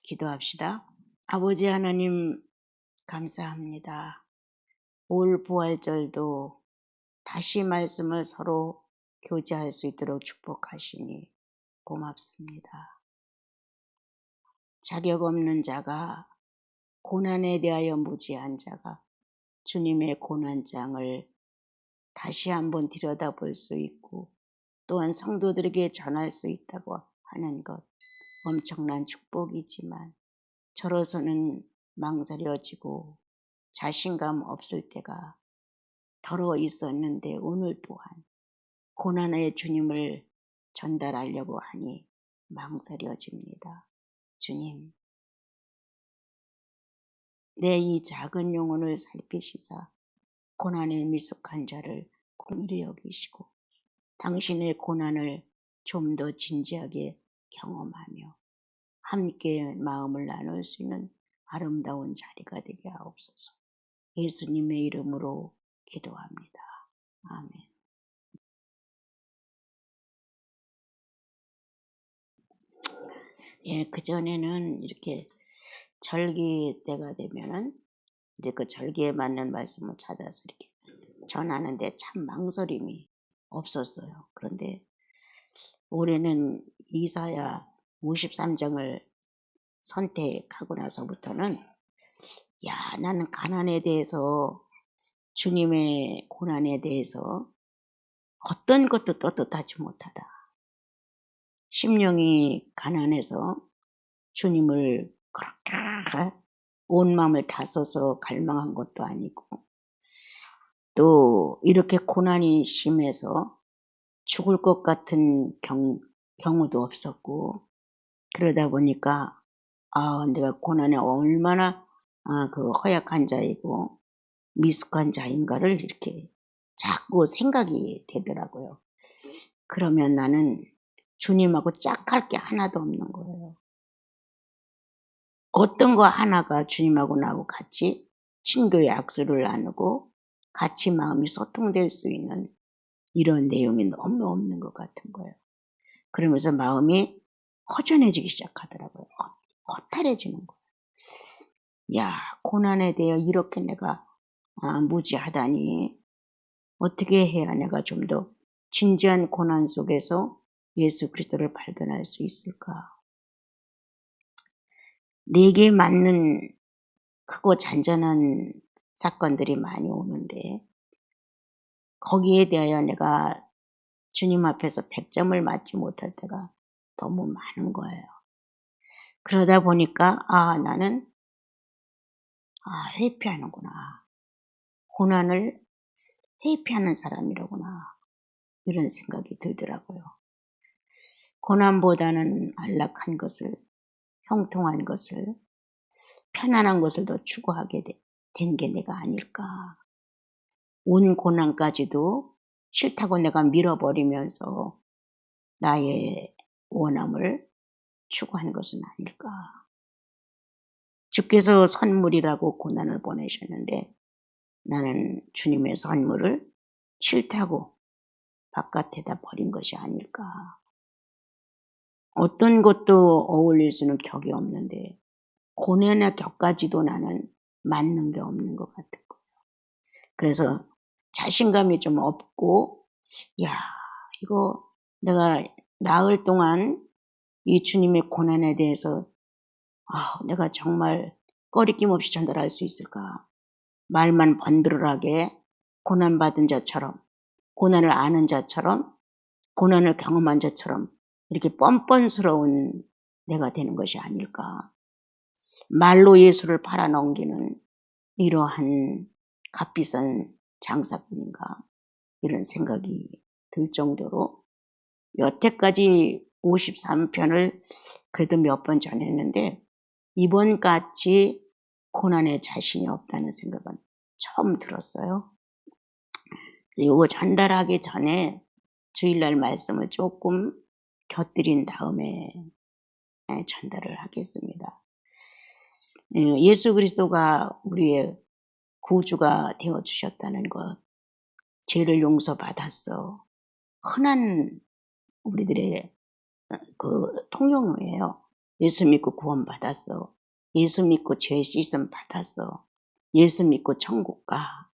기도합시다. 아버지 하나님 감사합니다. 올 부활절도 다시 말씀을 서로 교제할 수 있도록 축복하시니 고맙습니다. 자격 없는 자가, 고난에 대하여 무지한 자가 주님의 고난장을 다시 한번 들여다볼 수 있고 또한 성도들에게 전할 수 있다고 하는 것 엄청난 축복이지만 저로서는 망설여지고 자신감 없을 때가 더러 있었는데 오늘 또한 고난의 주님을 전달하려고 하니 망설여집니다. 주님, 내 이 작은 영혼을 살피시사 고난에 미숙한 자를 긍휼히 여기시고 당신의 고난을 좀 더 진지하게 경험하며 함께 마음을 나눌 수 있는 아름다운 자리가 되게 하옵소서. 예수님의 이름으로 기도합니다. 아멘. 그전에는 이렇게 절기 때가 되면은 이제 그 절기에 맞는 말씀을 찾아서 이렇게 전하는데 참 망설임이 없었어요. 그런데 올해는 이사야 53장을 선택하고 나서부터는 나는 가난에 대해서, 주님의 고난에 대해서 어떤 것도 떳떳하지 못하다. 심령이 가난해서 주님을 그렇게 온 마음을 다 써서 갈망한 것도 아니고 또 이렇게 고난이 심해서 죽을 것 같은 경우도 없었고 그러다 보니까 내가 고난에 얼마나 그 허약한 자이고 미숙한 자인가를 이렇게 자꾸 생각이 되더라고요. 그러면 나는 주님하고 짝할 게 하나도 없는 거예요. 어떤 거 하나가 주님하고 나하고 같이 친교의 악수를 나누고 같이 마음이 소통될 수 있는 이런 내용이 너무 없는 것 같은 거예요. 그러면서 마음이 허전해지기 시작하더라고요. 허탈해지는 거예요. 고난에 대해 이렇게 내가 무지하다니 어떻게 해야 내가 좀 더 진지한 고난 속에서 예수 그리스도를 발견할 수 있을까? 내게 맞는 크고 잔잔한 사건들이 많이 오는데 거기에 대하여 내가 주님 앞에서 100점을 맞지 못할 때가 너무 많은 거예요. 그러다 보니까 나는 회피하는구나. 고난을 회피하는 사람이라구나. 이런 생각이 들더라고요. 고난보다는 안락한 것을, 형통한 것을, 편안한 것을 더 추구하게 된 게 내가 아닐까. 온 고난까지도 싫다고 내가 밀어버리면서 나의 원함을 추구한 것은 아닐까. 주께서 선물이라고 고난을 보내셨는데 나는 주님의 선물을 싫다고 바깥에다 버린 것이 아닐까. 어떤 것도 어울릴 수는 격이 없는데 고난의 격까지도 나는 맞는 게 없는 것 같은 거예요. 그래서 자신감이 좀 없고 이거 내가 나흘 동안 이 주님의 고난에 대해서 내가 정말 꺼리낌 없이 전달할 수 있을까. 말만 번들어하게 고난받은 자처럼, 고난을 아는 자처럼, 고난을 경험한 자처럼 이렇게 뻔뻔스러운 내가 되는 것이 아닐까. 말로 예수를 팔아넘기는 이러한 값비싼 장사꾼인가 이런 생각이 들 정도로 여태까지 53편을 그래도 몇 번 전했는데 이번같이 고난에 자신이 없다는 생각은 처음 들었어요. 이거 전달하기 전에 주일날 말씀을 조금 곁들인 다음에 전달을 하겠습니다. 예수 그리스도가 우리의 구주가 되어주셨다는 것, 죄를 용서받았어. 흔한 우리들의 그 통용어예요. 예수 믿고 구원받았어. 예수 믿고 죄 씻음 받았어. 예수 믿고 천국 가.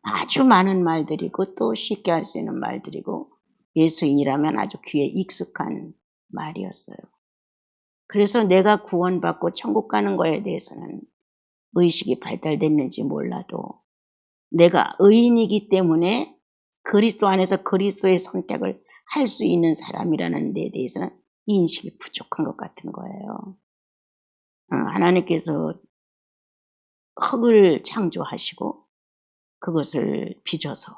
아주 많은 말들이고 또 쉽게 할 수 있는 말들이고 예수인이라면 아주 귀에 익숙한 말이었어요. 그래서 내가 구원받고 천국 가는 거에 대해서는 의식이 발달됐는지 몰라도 내가 의인이기 때문에 그리스도 안에서 그리스도의 선택을 할 수 있는 사람이라는 데 대해서는 인식이 부족한 것 같은 거예요. 하나님께서 흙을 창조하시고 그것을 빚어서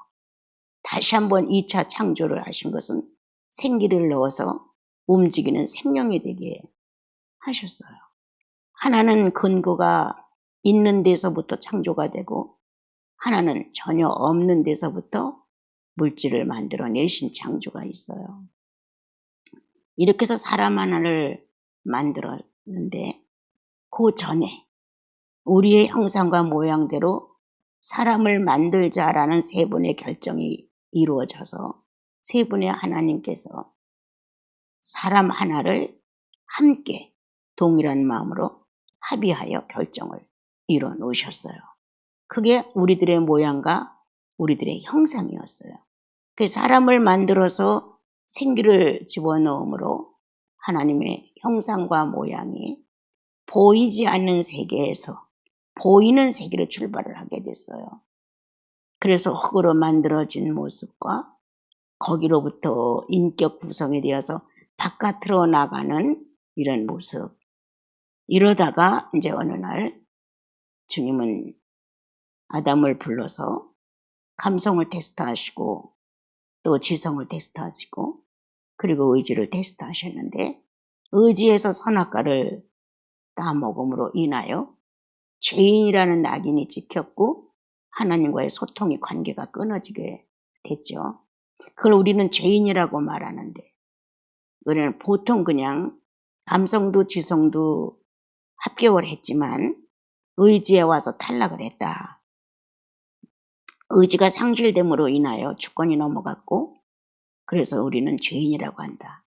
다시 한번 2차 창조를 하신 것은 생기를 넣어서 움직이는 생명이 되게 하셨어요. 하나는 근거가 있는 데서부터 창조가 되고 하나는 전혀 없는 데서부터 물질을 만들어내신 창조가 있어요. 이렇게 해서 사람 하나를 만들었는데 그 전에 우리의 형상과 모양대로 사람을 만들자라는 세 분의 결정이 이루어져서 세 분의 하나님께서 사람 하나를 함께 동일한 마음으로 합의하여 결정을 이뤄 놓으셨어요. 그게 우리들의 모양과 우리들의 형상이었어요. 그 사람을 만들어서 생기를 집어넣음으로 하나님의 형상과 모양이 보이지 않는 세계에서 보이는 세계로 출발을 하게 됐어요. 그래서 흙으로 만들어진 모습과 거기로부터 인격 구성이 되어서 바깥으로 나가는 이런 모습. 이러다가 이제 어느 날 주님은 아담을 불러서 감성을 테스트하시고 또 지성을 테스트하시고 그리고 의지를 테스트하셨는데 의지에서 선악과를 따먹음으로 인하여 죄인이라는 낙인이 찍혔고 하나님과의 소통이 관계가 끊어지게 됐죠. 그걸 우리는 죄인이라고 말하는데 우리는 보통 그냥 감성도 지성도 합격을 했지만 의지에 와서 탈락을 했다. 의지가 상실됨으로 인하여 주권이 넘어갔고 그래서 우리는 죄인이라고 한다.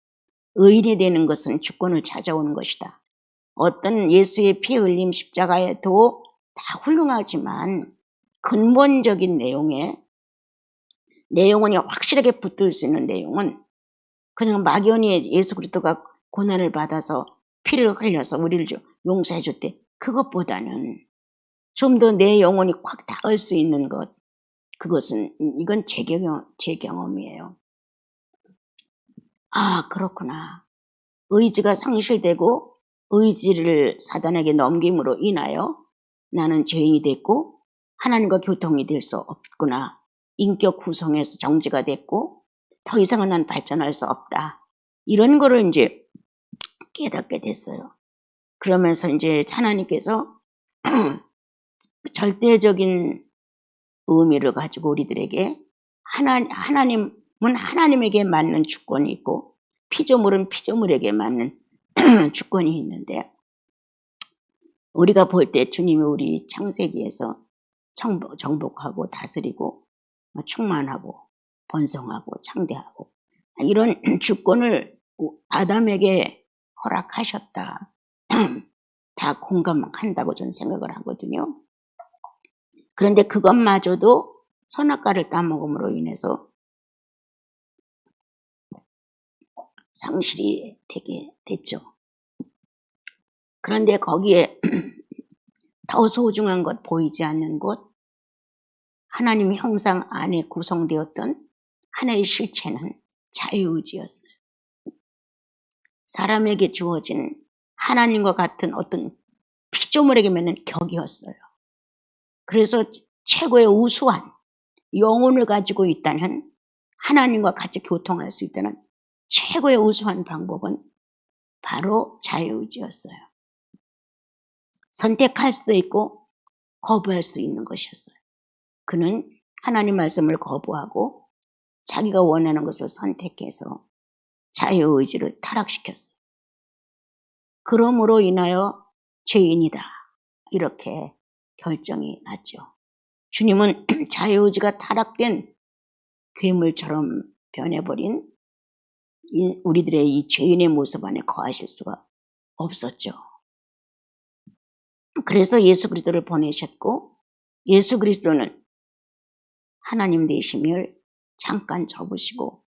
의인이 되는 것은 주권을 찾아오는 것이다. 어떤 예수의 피 흘림 십자가에도 다 훌륭하지만 근본적인 내용이 확실하게 붙들 수 있는 내용은 그냥 막연히 예수 그리스도가 고난을 받아서 피를 흘려서 우리를 용서해 줬대. 그것보다는 좀 더 내 영혼이 꽉 닿을 수 있는 것. 그것은 이건 제 경험이에요. 아, 그렇구나. 의지가 상실되고 의지를 사단에게 넘김으로 인하여 나는 죄인이 됐고 하나님과 교통이 될 수 없구나. 인격 구성에서 정지가 됐고 더 이상은 난 발전할 수 없다. 이런 거를 이제 깨닫게 됐어요. 그러면서 이제 하나님께서 절대적인 의미를 가지고 우리들에게 하나님은 하나님에게 맞는 주권이 있고 피조물은 피조물에게 맞는 주권이 있는데 우리가 볼 때 주님이 우리 창세기에서 정복하고 다스리고 충만하고 번성하고 창대하고 이런 주권을 아담에게 허락하셨다. 다 공감한다고 저는 생각을 하거든요. 그런데 그것마저도 선악과를 따먹음으로 인해서 상실이 되게 됐죠. 그런데 거기에 더 소중한 것, 보이지 않는 것, 하나님 형상 안에 구성되었던 하나의 실체는 자유의지였어요. 사람에게 주어진 하나님과 같은 어떤 피조물에게는 격이었어요. 그래서 최고의 우수한 영혼을 가지고 있다면 하나님과 같이 교통할 수 있다는 최고의 우수한 방법은 바로 자유의지였어요. 선택할 수도 있고 거부할 수 있는 것이었어요. 그는 하나님 말씀을 거부하고 자기가 원하는 것을 선택해서 자유의지를 타락시켰어요. 그러므로 인하여 죄인이다. 이렇게 결정이 났죠. 주님은 자유의지가 타락된 괴물처럼 변해버린 우리들의 이 죄인의 모습 안에 거하실 수가 없었죠. 그래서 예수 그리스도를 보내셨고 예수 그리스도는 하나님 되심을 잠깐 접으시고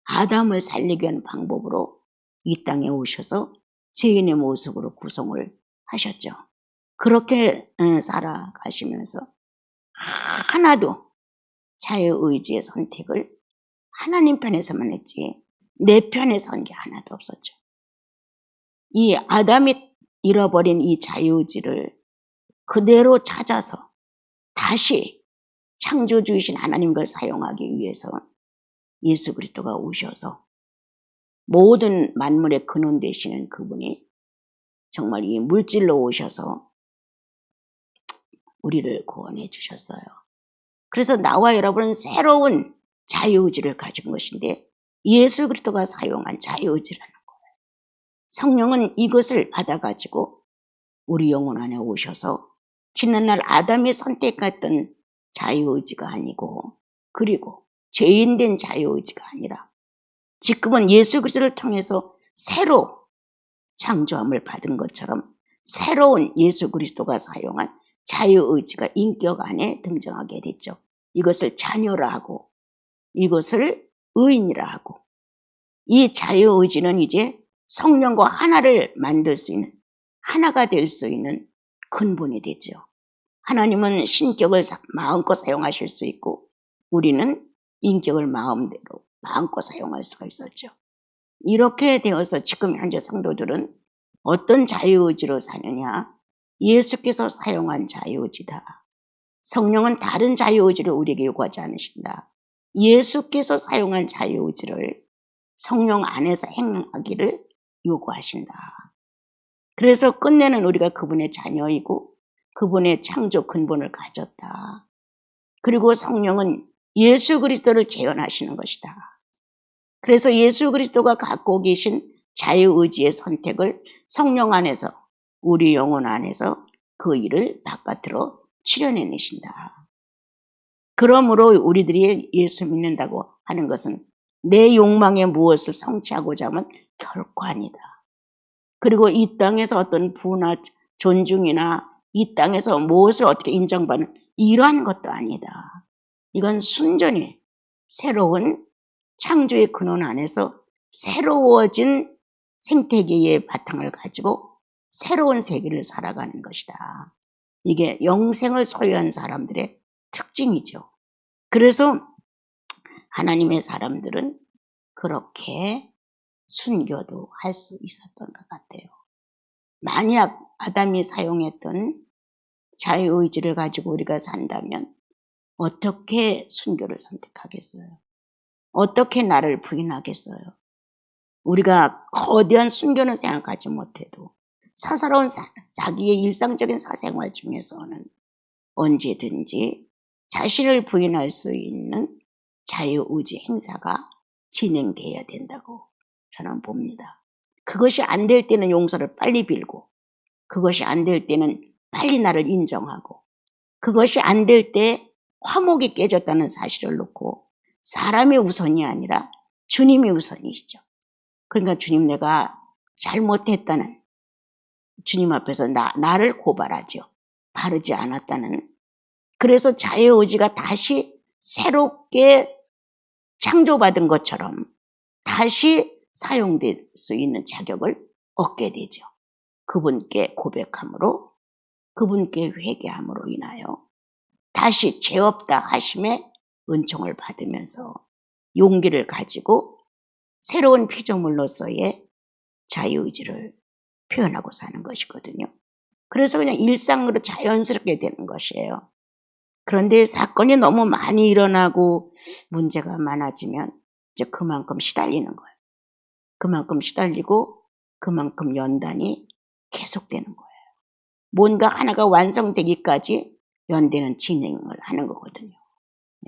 아담을 살리기 위한 방법으로 이 땅에 오셔서 죄인의 모습으로 구성을 하셨죠. 그렇게 살아가시면서 하나도 자유의지의 선택을 하나님 편에서만 했지 내 편에 선 게 하나도 없었죠. 이 아담이 잃어버린 이 자유의지를 그대로 찾아서 다시 창조주이신 하나님을 사용하기 위해서 예수 그리스도가 오셔서 모든 만물의 근원 되시는 그분이 정말 이 물질로 오셔서 우리를 구원해 주셨어요. 그래서 나와 여러분은 새로운 자유의지를 가진 것인데 예수 그리스도가 사용한 자유의지라는 거예요. 성령은 이것을 받아가지고 우리 영혼 안에 오셔서 지난날 아담이 선택했던 자유의지가 아니고 그리고 죄인된 자유의지가 아니라 지금은 예수 그리스도를 통해서 새로 창조함을 받은 것처럼 새로운 예수 그리스도가 사용한 자유의지가 인격 안에 등장하게 됐죠. 이것을 자녀라 하고 이것을 의인이라 하고 이 자유의지는 이제 성령과 하나를 만들 수 있는 하나가 될 수 있는 근본이 되죠. 하나님은 신격을 마음껏 사용하실 수 있고 우리는 인격을 마음껏 사용할 수가 있었죠. 이렇게 되어서 지금 현재 성도들은 어떤 자유의지로 사느냐? 예수께서 사용한 자유의지다. 성령은 다른 자유의지를 우리에게 요구하지 않으신다. 예수께서 사용한 자유의지를 성령 안에서 행하기를 요구하신다. 그래서 끝내는 우리가 그분의 자녀이고 그분의 창조 근본을 가졌다. 그리고 성령은 예수 그리스도를 재현하시는 것이다. 그래서 예수 그리스도가 갖고 계신 자유의지의 선택을 성령 안에서 우리 영혼 안에서 그 일을 바깥으로 출현해내신다. 그러므로 우리들이 예수 믿는다고 하는 것은 내 욕망에 무엇을 성취하고자 하면 결코 아니다. 그리고 이 땅에서 어떤 부나 존중이나 이 땅에서 무엇을 어떻게 인정받는 이러한 것도 아니다. 이건 순전히 새로운 창조의 근원 안에서 새로워진 생태계의 바탕을 가지고 새로운 세계를 살아가는 것이다. 이게 영생을 소유한 사람들의 특징이죠. 그래서 하나님의 사람들은 그렇게 순교도 할 수 있었던 것 같아요. 만약 아담이 사용했던 자유의지를 가지고 우리가 산다면 어떻게 순교를 선택하겠어요? 어떻게 나를 부인하겠어요? 우리가 거대한 순교는 생각하지 못해도 사사로운 자기의 일상적인 사생활 중에서는 언제든지 자신을 부인할 수 있는 자유의지 행사가 진행되어야 된다고 저는 봅니다. 그것이 안 될 때는 용서를 빨리 빌고 그것이 안 될 때는 빨리 나를 인정하고 그것이 안 될 때 화목이 깨졌다는 사실을 놓고 사람이 우선이 아니라 주님이 우선이시죠. 그러니까 주님 내가 잘못했다는 주님 앞에서 나를 고발하죠. 바르지 않았다는. 그래서 자유의지가 다시 새롭게 창조받은 것처럼 다시 사용될 수 있는 자격을 얻게 되죠. 그분께 고백함으로 그분께 회개함으로 인하여 다시 죄 없다 하심의 은총을 받으면서 용기를 가지고 새로운 피조물로서의 자유의지를 표현하고 사는 것이거든요. 그래서 그냥 일상으로 자연스럽게 되는 것이에요. 그런데 사건이 너무 많이 일어나고 문제가 많아지면 이제 그만큼 시달리는 거예요. 그만큼 시달리고 그만큼 연단이 계속되는 거예요. 뭔가 하나가 완성되기까지 연대는 진행을 하는 거거든요.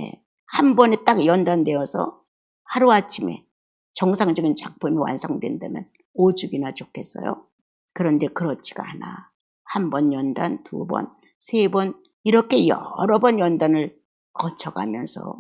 예. 한 번에 딱 연단되어서 하루아침에 정상적인 작품이 완성된다면 오죽이나 좋겠어요. 그런데 그렇지가 않아. 한 번 연단, 두 번, 세 번 이렇게 여러 번 연단을 거쳐가면서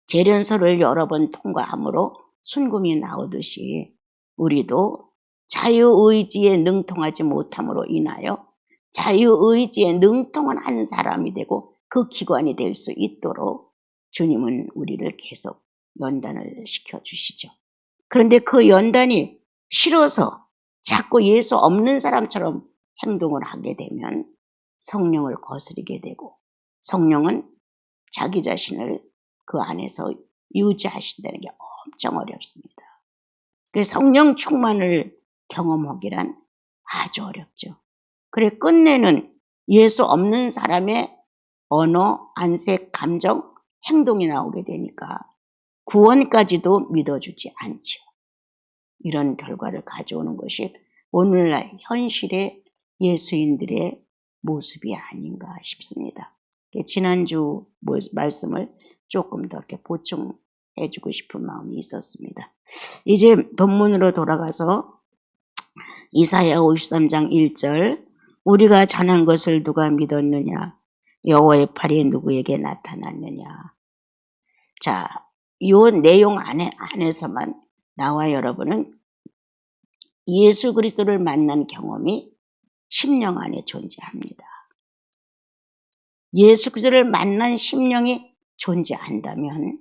재련소를 여러 번 통과함으로 순금이 나오듯이 우리도 자유의지에 능통하지 못함으로 인하여 자유의지에 능통한 한 사람이 되고 그 기관이 될 수 있도록 주님은 우리를 계속 연단을 시켜주시죠. 그런데 그 연단이 싫어서 자꾸 예수 없는 사람처럼 행동을 하게 되면 성령을 거스르게 되고 성령은 자기 자신을 그 안에서 유지하신다는 게 엄청 어렵습니다. 그래서 성령 충만을 경험하기란 아주 어렵죠. 그래 끝내는 예수 없는 사람의 언어, 안색, 감정, 행동이 나오게 되니까 구원까지도 믿어주지 않죠. 이런 결과를 가져오는 것이 오늘날 현실의 예수인들의 모습이 아닌가 싶습니다. 지난주 말씀을 조금 더 이렇게 보충해주고 싶은 마음이 있었습니다. 이제 본문으로 돌아가서 이사야 53장 1절 우리가 전한 것을 누가 믿었느냐 여호와의 팔이 누구에게 나타났느냐. 자, 이 내용 안에서만 나와 여러분은 예수 그리스도를 만난 경험이 심령 안에 존재합니다. 예수 그리스도를 만난 심령이 존재한다면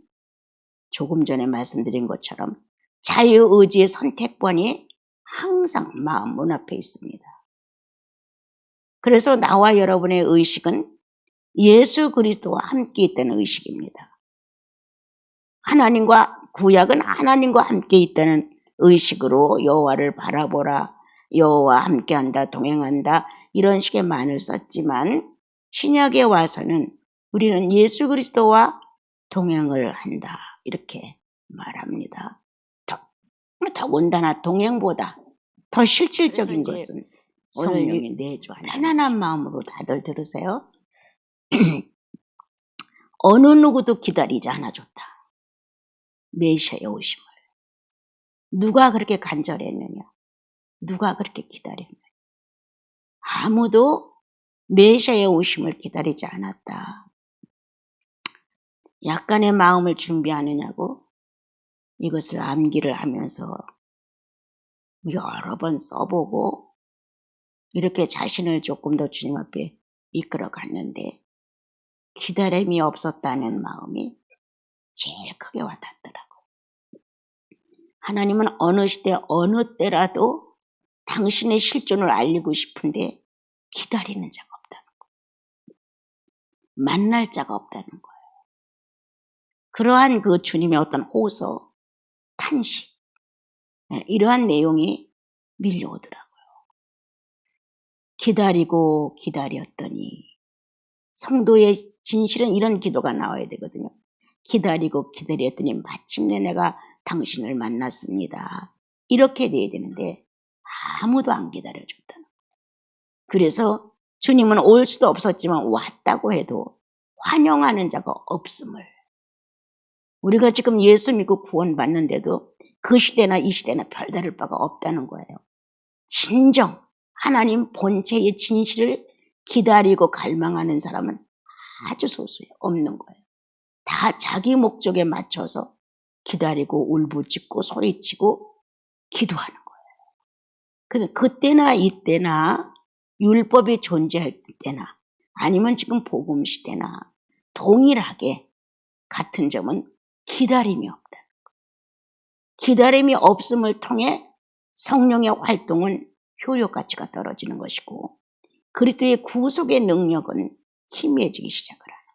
조금 전에 말씀드린 것처럼 자유의지의 선택권이 항상 마음 문 앞에 있습니다. 그래서 나와 여러분의 의식은 예수 그리스도와 함께 있다는 의식입니다. 하나님과 구약은 하나님과 함께 있다는 의식으로 여호와를 바라보라, 여호와 함께한다, 동행한다 이런 식의 말을 썼지만 신약에 와서는 우리는 예수 그리스도와 동행을 한다 이렇게 말합니다. 더군다나 동행보다 더 실질적인 것은 성령이 내주한다. 편안한 마음으로 다들 들으세요. 어느 누구도 기다리지 않아줬다. 메시아의 오심을. 누가 그렇게 간절했느냐? 누가 그렇게 기다렸느냐? 아무도 메시아의 오심을 기다리지 않았다. 약간의 마음을 준비하느냐고 이것을 암기를 하면서 여러 번 써보고 이렇게 자신을 조금 더 주님 앞에 이끌어 갔는데 기다림이 없었다는 마음이 제일 크게 와닿더라고요. 하나님은 어느 시대 어느 때라도 당신의 실존을 알리고 싶은데 기다리는 자가 없다는 거예요. 만날 자가 없다는 거예요. 그러한 그 주님의 어떤 호소, 탄식 이러한 내용이 밀려오더라고요. 기다리고 기다렸더니 성도의 진실은 이런 기도가 나와야 되거든요. 기다리고 기다렸더니 마침내 내가 당신을 만났습니다. 이렇게 돼야 되는데 아무도 안 기다려줬다는 거예요. 그래서 주님은 올 수도 없었지만 왔다고 해도 환영하는 자가 없음을. 우리가 지금 예수 믿고 구원받는데도 그 시대나 이 시대나 별다를 바가 없다는 거예요. 진정 하나님 본체의 진실을 기다리고 갈망하는 사람은 아주 소수예요. 없는 거예요. 다 자기 목적에 맞춰서 기다리고 울부짖고 소리치고 기도하는 거예요. 근데 그때나 이때나 율법이 존재할 때나 아니면 지금 복음 시대나 동일하게 같은 점은 기다림이 없다는 거예요. 기다림이 없음을 통해 성령의 활동은 효력가치가 떨어지는 것이고 그리스도의 구속의 능력은 희미해지기 시작을 하는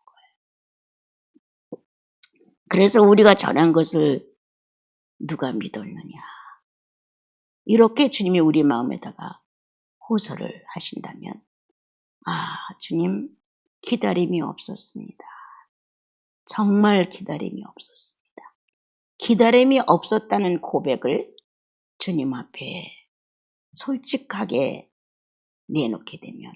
거예요. 그래서 우리가 전한 것을 누가 믿었느냐. 이렇게 주님이 우리 마음에다가 호소를 하신다면 주님 기다림이 없었습니다. 정말 기다림이 없었습니다. 기다림이 없었다는 고백을 주님 앞에 솔직하게 내놓게 되면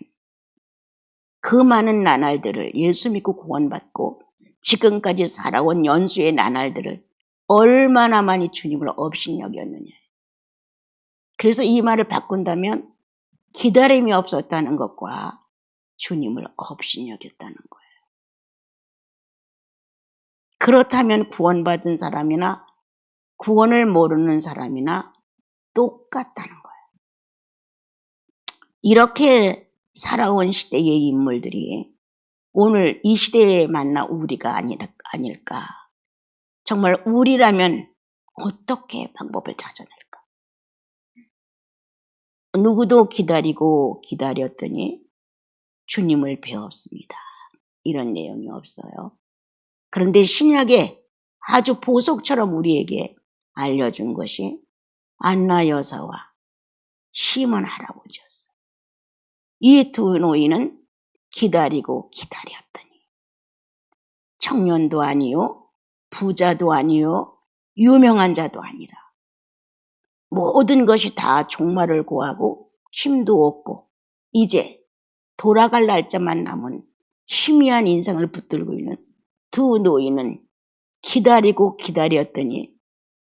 그 많은 나날들을 예수 믿고 구원받고 지금까지 살아온 연수의 나날들을 얼마나 많이 주님을 업신여겼느냐. 그래서 이 말을 바꾼다면 기다림이 없었다는 것과 주님을 업신여겼다는 거예요. 그렇다면 구원받은 사람이나 구원을 모르는 사람이나 똑같다는 거예요. 이렇게 살아온 시대의 인물들이 오늘 이 시대에 만나 우리가 아닐까. 정말 우리라면 어떻게 방법을 찾아낼까? 누구도 기다리고 기다렸더니 주님을 배웠습니다. 이런 내용이 없어요. 그런데 신약에 아주 보석처럼 우리에게 알려준 것이 안나 여사와 시몬 할아버지였어요. 이 두 노인은 기다리고 기다렸더니 청년도 아니요, 부자도 아니요, 유명한 자도 아니라 모든 것이 다 종말을 고하고 힘도 없고 이제 돌아갈 날짜만 남은 희미한 인생을 붙들고 있는 두 노인은 기다리고 기다렸더니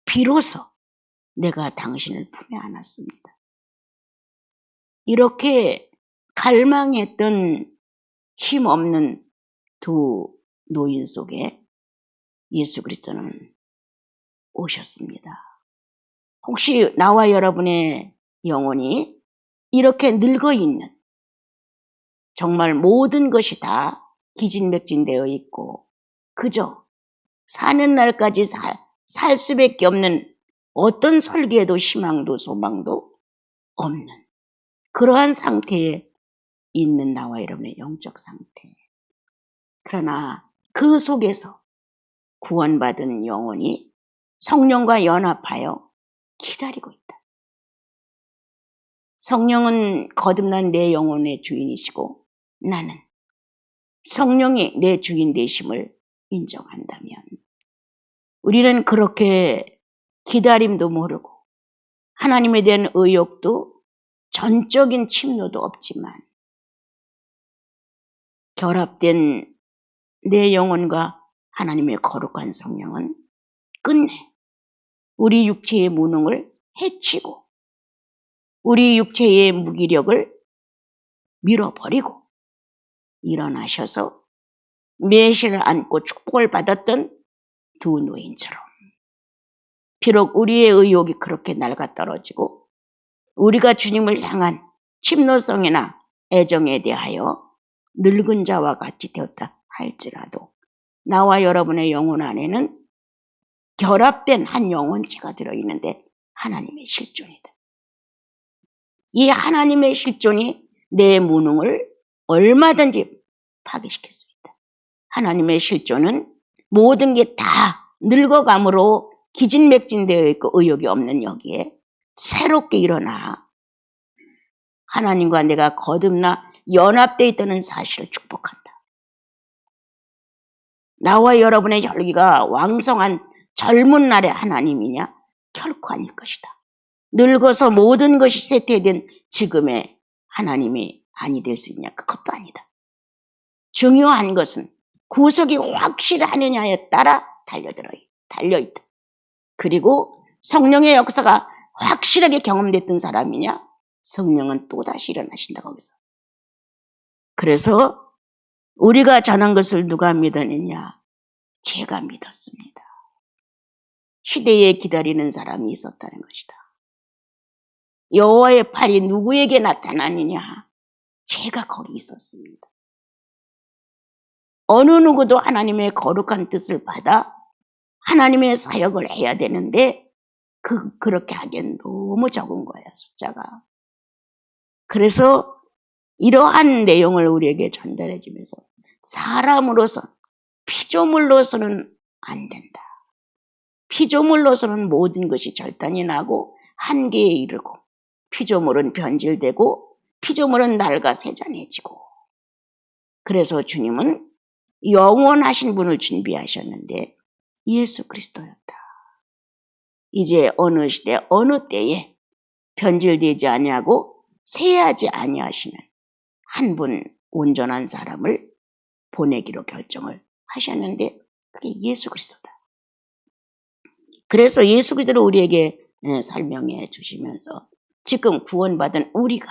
비로소 내가 당신을 품에 안았습니다. 이렇게 갈망했던 힘없는 두 노인 속에 예수 그리스도는 오셨습니다. 혹시 나와 여러분의 영혼이 이렇게 늙어있는, 정말 모든 것이 다 기진맥진되어 있고 그저 사는 날까지 살 수밖에 없는 어떤 설계에도 희망도 소망도 없는 그러한 상태에 있는 나와 여러분의 영적 상태. 그러나 그 속에서 구원받은 영혼이 성령과 연합하여 기다리고 있다. 성령은 거듭난 내 영혼의 주인이시고 나는 성령이 내 주인 되심을 인정한다면 우리는 그렇게 기다림도 모르고 하나님에 대한 의욕도 전적인 침노도 없지만 결합된 내 영혼과 하나님의 거룩한 성령은 끝내 우리 육체의 무능을 해치고 우리 육체의 무기력을 밀어버리고 일어나셔서 메시를 안고 축복을 받았던 두 노인처럼 비록 우리의 의욕이 그렇게 낡아 떨어지고 우리가 주님을 향한 침노성이나 애정에 대하여 늙은 자와 같이 되었다 할지라도 나와 여러분의 영혼 안에는 결합된 한 영혼체가 들어있는데 하나님의 실존이다. 이 하나님의 실존이 내 무능을 얼마든지 파괴시킬 수 있다. 하나님의 실존은 모든 게 다 늙어감으로 기진맥진되어 있고 의욕이 없는 여기에 새롭게 일어나 하나님과 내가 거듭나 연합되어 있다는 사실을 축복한다. 나와 여러분의 혈기가 왕성한 젊은 날의 하나님이냐? 결코 아닐 것이다. 늙어서 모든 것이 쇠퇴된 지금의 하나님이 아니 될 수 있냐? 그것도 아니다. 중요한 것은 구속이 확실하느냐에 따라 달려있다. 그리고 성령의 역사가 확실하게 경험됐던 사람이냐? 성령은 또다시 일어나신다 거기서. 그래서 우리가 전한 것을 누가 믿었느냐? 제가 믿었습니다. 시대에 기다리는 사람이 있었다는 것이다. 여호와의 팔이 누구에게 나타나느냐? 제가 거기 있었습니다. 어느 누구도 하나님의 거룩한 뜻을 받아 하나님의 사역을 해야 되는데 그렇게 하기엔 너무 적은 거야, 숫자가. 그래서 이러한 내용을 우리에게 전달해 주면서 사람으로서 피조물로서는 안 된다. 피조물로서는 모든 것이 절단이 나고 한계에 이르고 피조물은 변질되고 피조물은 낡아 세잔해지고 그래서 주님은 영원하신 분을 준비하셨는데 예수 그리스도였다. 이제 어느 시대 어느 때에 변질되지 아니하고 쇠하지 아니하시는 한 분 온전한 사람을 보내기로 결정을 하셨는데 그게 예수 그리스도다. 그래서 예수 그리스도를 우리에게 설명해 주시면서 지금 구원받은 우리가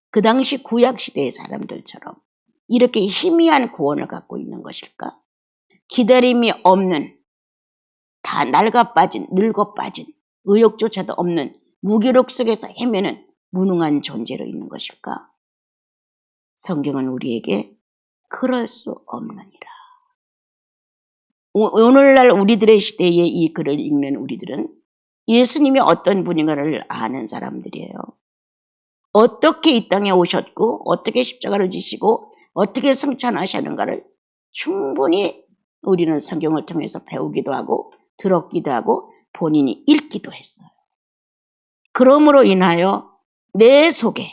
그 당시 구약시대의 사람들처럼 이렇게 희미한 구원을 갖고 있는 것일까? 기다림이 없는 다 늙어 빠진 의욕조차도 없는 무기력 속에서 헤매는 무능한 존재로 있는 것일까? 성경은 우리에게 그럴 수 없느니라. 오늘날 우리들의 시대에 이 글을 읽는 우리들은 예수님이 어떤 분인가를 아는 사람들이에요. 어떻게 이 땅에 오셨고 어떻게 십자가를 지시고 어떻게 승천하셨는가를 충분히 우리는 성경을 통해서 배우기도 하고 들었기도 하고 본인이 읽기도 했어요. 그러므로 인하여 내 속에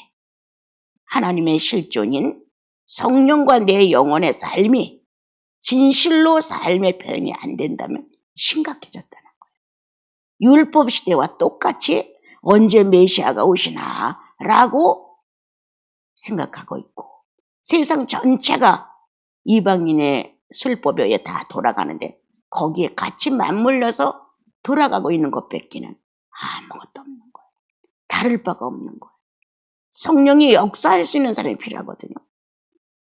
하나님의 실존인 성령과 내 영혼의 삶이 진실로 삶의 표현이 안 된다면 심각해졌다는 거예요. 율법 시대와 똑같이 언제 메시아가 오시나 라고 생각하고 있고, 세상 전체가 이방인의 술법에 의해 다 돌아가는데 거기에 같이 맞물려서 돌아가고 있는 것밖에는 아무것도 없는 거예요. 다를 바가 없는 거예요. 성령이 역사할 수 있는 사람이 필요하거든요.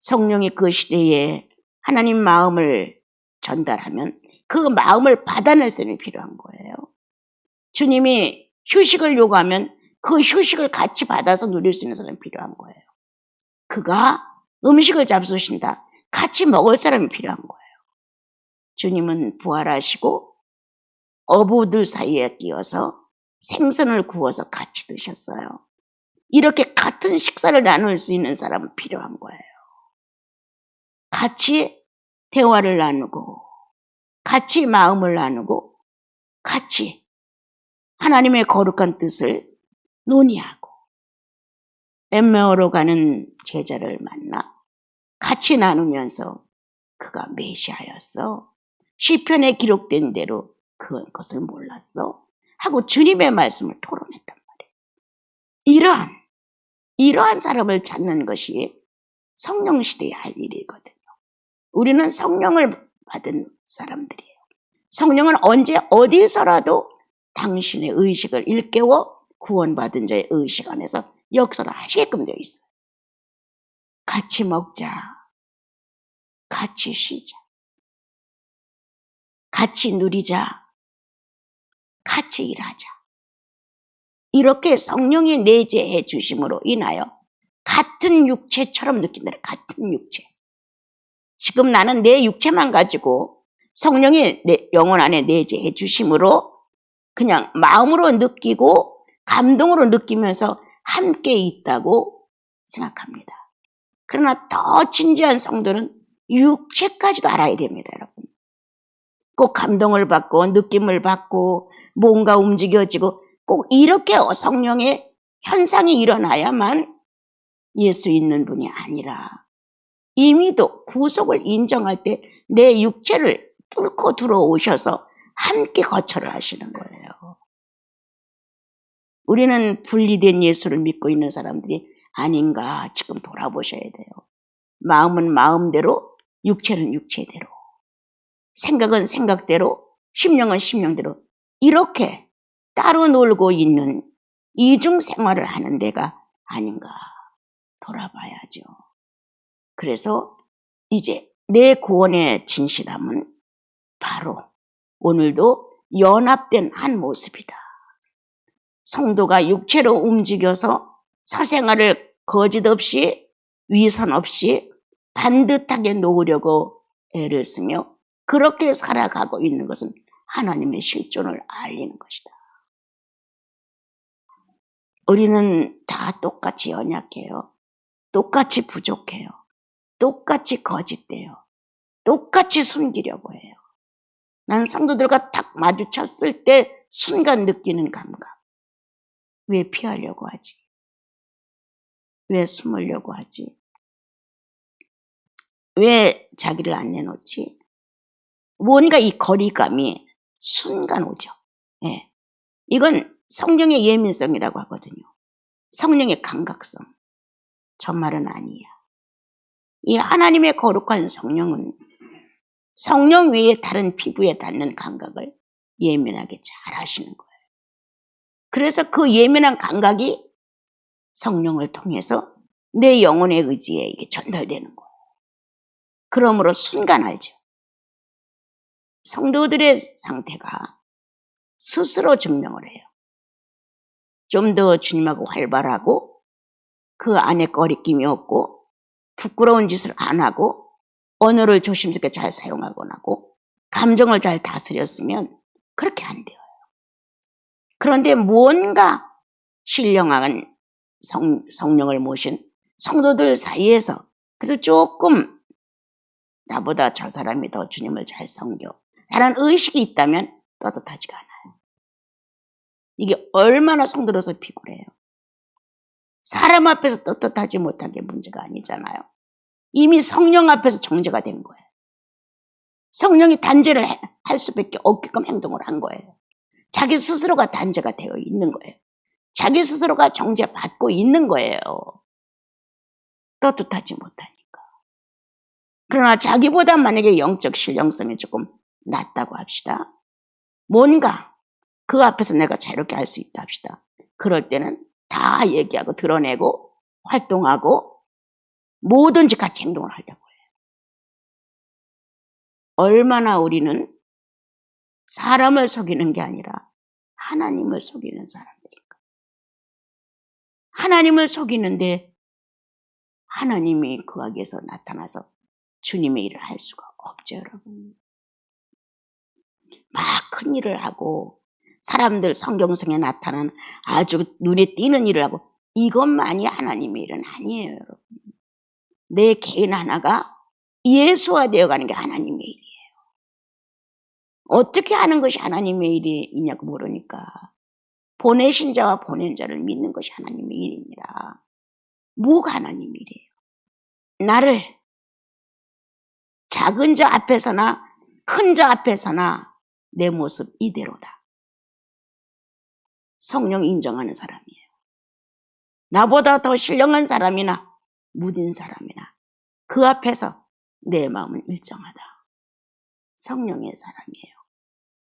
성령이 그 시대에 하나님 마음을 전달하면 그 마음을 받아낼 사람이 필요한 거예요. 주님이 휴식을 요구하면 그 휴식을 같이 받아서 누릴 수 있는 사람이 필요한 거예요. 그가 음식을 잡수신다. 같이 먹을 사람이 필요한 거예요. 주님은 부활하시고 어부들 사이에 끼어서 생선을 구워서 같이 드셨어요. 이렇게 같은 식사를 나눌 수 있는 사람은 필요한 거예요. 같이 대화를 나누고 같이 마음을 나누고 같이 하나님의 거룩한 뜻을 논의하고 엠마오로 가는 제자를 만나 같이 나누면서 그가 메시아였어. 시편에 기록된 대로 그것을 몰랐어. 하고 주님의 말씀을 토론했단 말이에요. 이러한 사람을 찾는 것이 성령 시대에 할 일이거든요. 우리는 성령을 받은 사람들이에요. 성령은 언제 어디서라도 당신의 의식을 일깨워 구원받은 자의 의식 안에서 역사를 하시게끔 되어 있어요. 같이 먹자. 같이 쉬자. 같이 누리자. 같이 일하자. 이렇게 성령이 내재해 주심으로 인하여 같은 육체처럼 느낀다. 같은 육체. 지금 나는 내 육체만 가지고 성령이 내 영혼 안에 내재해 주심으로 그냥 마음으로 느끼고 감동으로 느끼면서 함께 있다고 생각합니다. 그러나 더 진지한 성도는 육체까지도 알아야 됩니다, 여러분. 꼭 감동을 받고 느낌을 받고 뭔가 움직여지고 꼭 이렇게 성령의 현상이 일어나야만 예수 있는 분이 아니라 이미도 구속을 인정할 때 내 육체를 뚫고 들어오셔서 함께 거처를 하시는 거예요. 우리는 분리된 예수를 믿고 있는 사람들이 아닌가 지금 돌아보셔야 돼요. 마음은 마음대로, 육체는 육체대로, 생각은 생각대로, 심령은 심령대로 이렇게 따로 놀고 있는 이중 생활을 하는 데가 아닌가 돌아봐야죠. 그래서 이제 내 구원의 진실함은 바로 오늘도 연합된 한 모습이다. 성도가 육체로 움직여서 사생활을 거짓 없이 위선 없이 반듯하게 놓으려고 애를 쓰며 그렇게 살아가고 있는 것은 하나님의 실존을 알리는 것이다. 우리는 다 똑같이 연약해요. 똑같이 부족해요. 똑같이 거짓돼요. 똑같이 숨기려고 해요. 난 성도들과 딱 마주쳤을 때 순간 느끼는 감각. 왜 피하려고 하지? 왜 숨으려고 하지? 왜 자기를 안 내놓지? 뭔가 이 거리감이 순간 오죠. 네. 이건 성령의 예민성이라고 하거든요. 성령의 감각성. 저 말은 아니야. 이 하나님의 거룩한 성령은 성령 외에 다른 피부에 닿는 감각을 예민하게 잘 하시는 거예요. 그래서 그 예민한 감각이 성령을 통해서 내 영혼의 의지에 이게 전달되는 거예요. 그러므로 순간 알죠. 성도들의 상태가 스스로 증명을 해요. 좀 더 주님하고 활발하고 그 안에 꺼리낌이 없고 부끄러운 짓을 안 하고 언어를 조심스럽게 잘 사용하곤 하고 감정을 잘 다스렸으면 그렇게 안 돼요. 그런데 뭔가 신령한 성령을 모신 성도들 사이에서 그래도 조금 나보다 저 사람이 더 주님을 잘 섬겨 라는 의식이 있다면 떳떳하지가 않아요. 이게 얼마나 성도로서 피곤해요. 사람 앞에서 떳떳하지 못한 게 문제가 아니잖아요. 이미 성령 앞에서 정죄가 된 거예요. 성령이 단죄를 할 수밖에 없게끔 행동을 한 거예요. 자기 스스로가 단죄가 되어 있는 거예요. 자기 스스로가 정죄받고 있는 거예요. 떳떳하지 못하니까. 그러나 자기보다 만약에 영적 신령성이 조금 낮다고 합시다. 뭔가 그 앞에서 내가 자유롭게 할 수 있다 합시다. 그럴 때는 다 얘기하고 드러내고 활동하고 뭐든지 같이 행동을 하려고 해요. 얼마나 우리는 사람을 속이는 게 아니라 하나님을 속이는 사람들인가. 하나님을 속이는데 하나님이 그 악에서 나타나서 주님의 일을 할 수가 없죠, 여러분. 막 큰 일을 하고 사람들 성경성에 나타난 아주 눈에 띄는 일을 하고 이것만이 하나님의 일은 아니에요, 여러분. 내 개인 하나가 예수화되어 가는 게 하나님의 일이에요. 어떻게 하는 것이 하나님의 일이냐고 모르니까 보내신 자와 보낸 자를 믿는 것이 하나님의 일이니라. 뭐가 하나님의 일이에요? 나를 작은 자 앞에서나 큰 자 앞에서나 내 모습 이대로다. 성령 인정하는 사람이에요. 나보다 더 신령한 사람이나 무딘 사람이나 그 앞에서 내 마음은 일정하다. 성령의 사람이에요.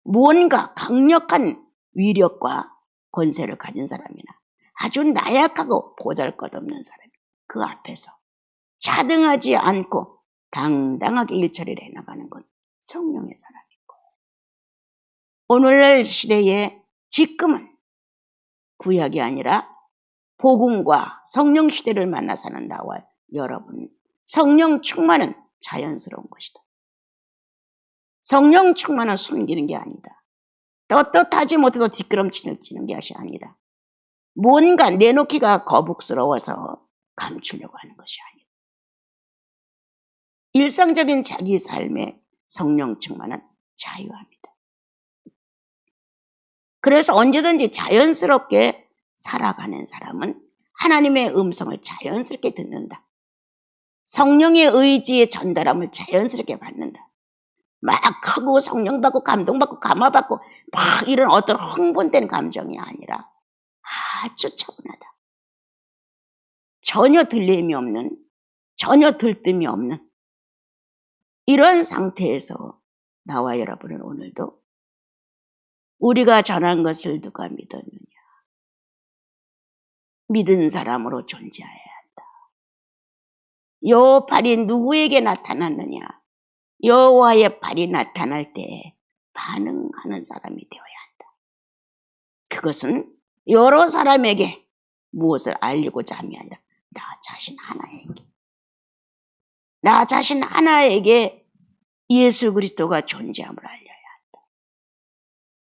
뭔가 강력한 위력과 권세를 가진 사람이나 아주 나약하고 보잘것없는 사람 그 앞에서 차등하지 않고 당당하게 일처리를 해나가는 건 성령의 사람인 거예요. 오늘날 시대에 지금은 구약이 아니라 복음과 성령 시대를 만나 사는 나와 여러분, 성령 충만은 자연스러운 것이다. 성령 충만은 숨기는 게 아니다. 떳떳하지 못해서 뒷걸음치는 것이 아니다. 뭔가 내놓기가 거북스러워서 감추려고 하는 것이 아니다. 일상적인 자기 삶에 성령 충만은 자유합니다. 그래서 언제든지 자연스럽게 살아가는 사람은 하나님의 음성을 자연스럽게 듣는다. 성령의 의지의 전달함을 자연스럽게 받는다. 막 크고 성령 받고 감동받고 감화받고 막 이런 어떤 흥분된 감정이 아니라 아주 차분하다. 전혀 들림이 없는, 전혀 들뜸이 없는 이런 상태에서 나와 여러분은 오늘도 우리가 전한 것을 누가 믿었느냐. 믿은 사람으로 존재해야 한다. 요 발이 누구에게 나타났느냐. 여호와의 발이 나타날 때 반응하는 사람이 되어야 한다. 그것은 여러 사람에게 무엇을 알리고자 함이 아니라 나 자신 하나에게. 나 자신 하나에게 예수 그리스도가 존재함을 알려야 한다.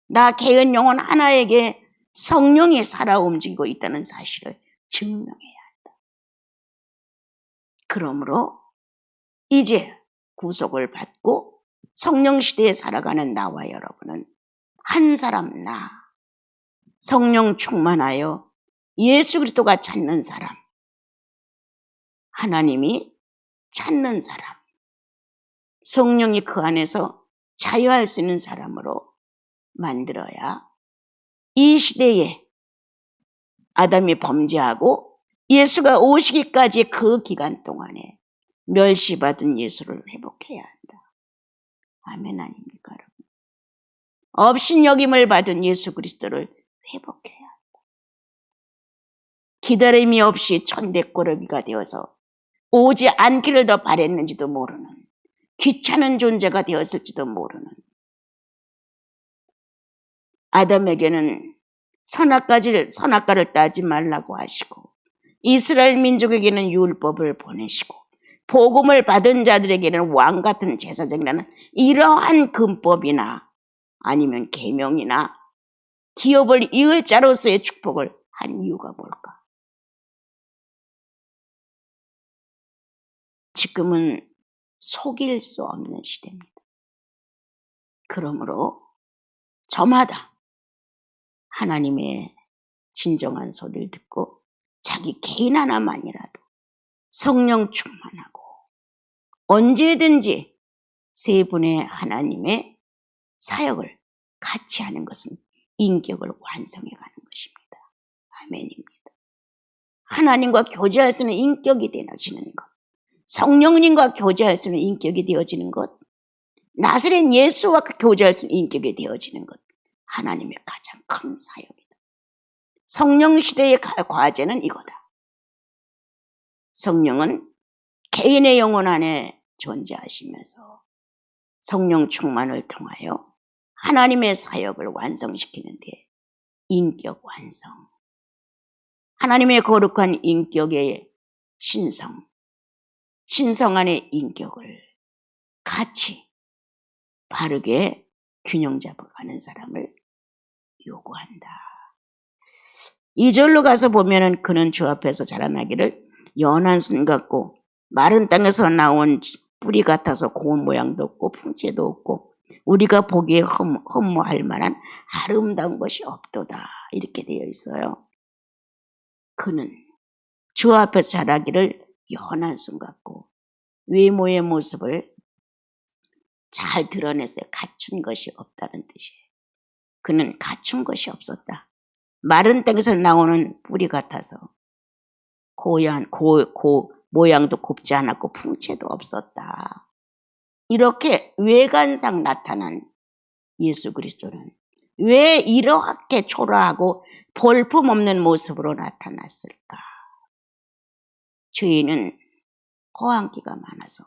나 개인 영혼 하나에게 성령이 살아 움직이고 있다는 사실을 증명해야 한다. 그러므로 이제 구속을 받고 성령 시대에 살아가는 나와 여러분은 한 사람 나 성령 충만하여 예수 그리스도가 찾는 사람, 하나님이 찾는 사람, 성령이 그 안에서 자유할 수 있는 사람으로 만들어야 이 시대에 아담이 범죄하고 예수가 오시기까지 그 기간 동안에 멸시받은 예수를 회복해야 한다. 아멘 아닙니까 여러분? 업신여김을 받은 예수 그리스도를 회복해야 한다. 기다림이 없이 천대꾸러기가 되어서 오지 않기를 더 바랬는지도 모르는 귀찮은 존재가 되었을지도 모르는 아담에게는 선악과를 따지 말라고 하시고 이스라엘 민족에게는 율법을 보내시고 복음을 받은 자들에게는 왕 같은 제사장이라는 이러한 금법이나 아니면 계명이나 기업을 이을 자로서의 축복을 한 이유가 뭘까? 지금은 속일 수 없는 시대입니다. 그러므로 저마다 하나님의 진정한 소리를 듣고 자기 개인 하나만이라도 성령 충만하고 언제든지 세 분의 하나님의 사역을 같이 하는 것은 인격을 완성해 가는 것입니다. 아멘입니다. 하나님과 교제할 수 있는 인격이 되어지는 것, 성령님과 교제할 수 있는 인격이 되어지는 것, 나사렛 예수와 교제할 수 있는 인격이 되어지는 것, 하나님의 가장 큰 사역이다. 성령 시대의 과제는 이거다. 성령은 개인의 영혼 안에 존재하시면서 성령 충만을 통하여 하나님의 사역을 완성시키는데 인격 완성, 하나님의 거룩한 인격의 신성 안의 인격을 같이 바르게 균형 잡아가는 사람을 요구한다. 2절로 가서 보면은 그는 주 앞에서 자라나기를 연한 순 같고 마른 땅에서 나온 뿌리 같아서 고운 모양도 없고 풍채도 없고 우리가 보기에 흠모할 만한 아름다운 것이 없도다. 이렇게 되어 있어요. 그는 주 앞에서 자라기를 연한 순 같고 외모의 모습을 잘 드러내서 갖춘 것이 없다는 뜻이에요. 그는 갖춘 것이 없었다. 마른 땅에서 나오는 뿌리 같아서 모양도 곱지 않았고 풍채도 없었다. 이렇게 외관상 나타난 예수 그리스도는 왜 이렇게 초라하고 볼품없는 모습으로 나타났을까? 죄인은 허황기가 많아서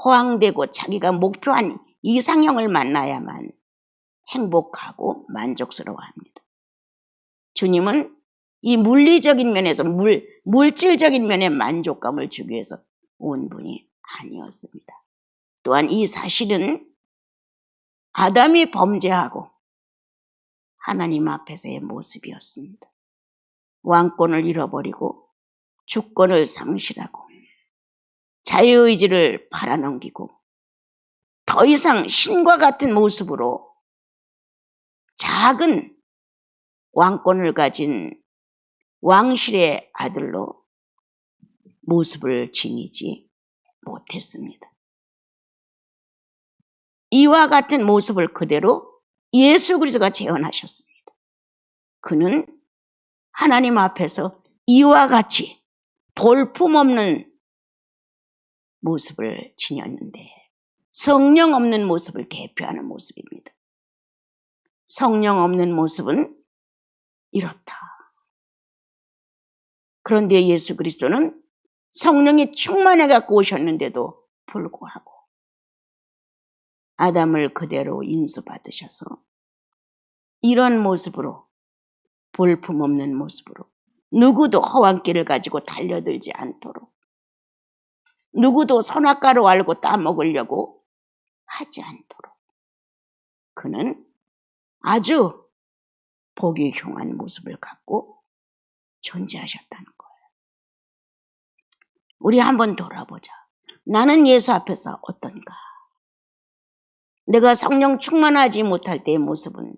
허황되고 자기가 목표한 이상형을 만나야만 행복하고 만족스러워합니다. 주님은 이 물리적인 면에서 물질적인 면의 만족감을 주기 위해서 온 분이 아니었습니다. 또한 이 사실은 아담이 범죄하고 하나님 앞에서의 모습이었습니다. 왕권을 잃어버리고 주권을 상실하고 자유의지를 팔아넘기고 더 이상 신과 같은 모습으로 작은 왕권을 가진 왕실의 아들로 모습을 지니지 못했습니다. 이와 같은 모습을 그대로 예수 그리스도가 재현하셨습니다. 그는 하나님 앞에서 이와 같이 볼품없는 모습을 지녔는데 성령 없는 모습을 대표하는 모습입니다. 성령 없는 모습은 이렇다. 그런데 예수 그리스도는 성령이 충만해 갖고 오셨는데도 불구하고 아담을 그대로 인수받으셔서 이런 모습으로 볼품없는 모습으로 누구도 허황길을 가지고 달려들지 않도록 누구도 선악과로 알고 따먹으려고 하지 않도록 그는 아주 보기 흉한 모습을 갖고 존재하셨다는 거예요. 우리 한번 돌아보자. 나는 예수 앞에서 어떤가? 내가 성령 충만하지 못할 때의 모습은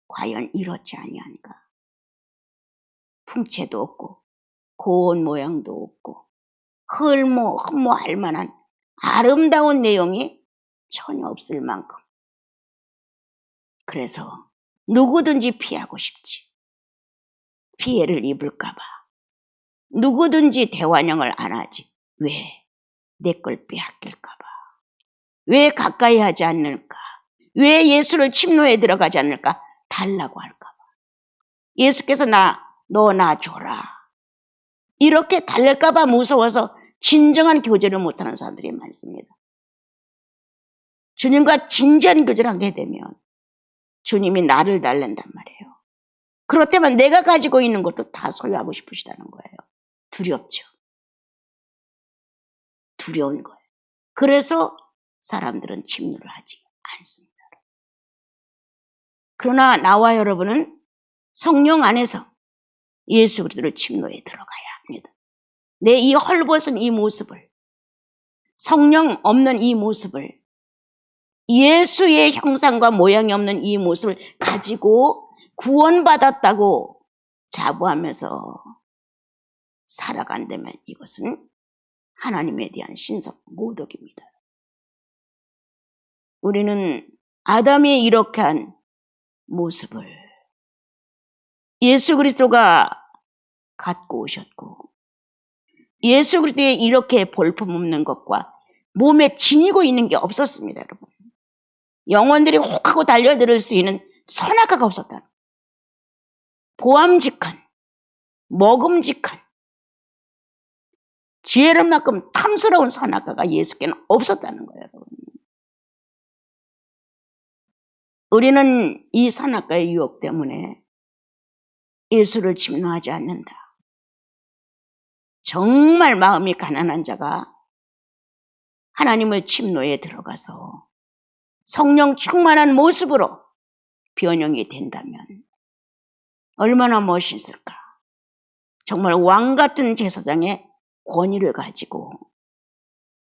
과연 이렇지 아니한가? 풍채도 없고 고운 모양도 없고 흠모할 만한 아름다운 내용이 전혀 없을 만큼 그래서 누구든지 피하고 싶지. 피해를 입을까 봐. 누구든지 대환영을 안 하지. 왜? 내 걸 빼앗길까 봐. 왜 가까이 하지 않을까? 왜 예수를 침노에 들어가지 않을까? 달라고 할까 봐. 예수께서 너 나 줘라. 이렇게 달랄까 봐 무서워서 진정한 교제를 못하는 사람들이 많습니다. 주님과 진지한 교제를 하게 되면 주님이 나를 달랜단 말이에요. 그렇다면 내가 가지고 있는 것도 다 소유하고 싶으시다는 거예요. 두렵죠. 두려운 거예요. 그래서 사람들은 침노를 하지 않습니다. 그러나 나와 여러분은 성령 안에서 예수 그리스도를 침노에 들어가야 합니다. 내 이 헐벗은 이 모습을, 성령 없는 이 모습을, 예수의 형상과 모양이 없는 이 모습을 가지고 구원받았다고 자부하면서 살아간다면 이것은 하나님에 대한 신성 모독입니다. 우리는 아담이 이렇게 한 모습을 예수 그리스도가 갖고 오셨고, 예수 그리스도의 이렇게 볼품없는 것과 몸에 지니고 있는 게 없었습니다, 여러분. 영혼들이 혹하고 달려들 수 있는 선악과가 없었다. 보암직한, 먹음직한, 지혜를 만큼 탐스러운 선악과가 예수께는 없었다는 거예요, 여러분. 우리는 이 선악과의 유혹 때문에 예수를 침노하지 않는다. 정말 마음이 가난한 자가 하나님의 침노에 들어가서 성령 충만한 모습으로 변형이 된다면 얼마나 멋있을까. 정말 왕 같은 제사장의 권위를 가지고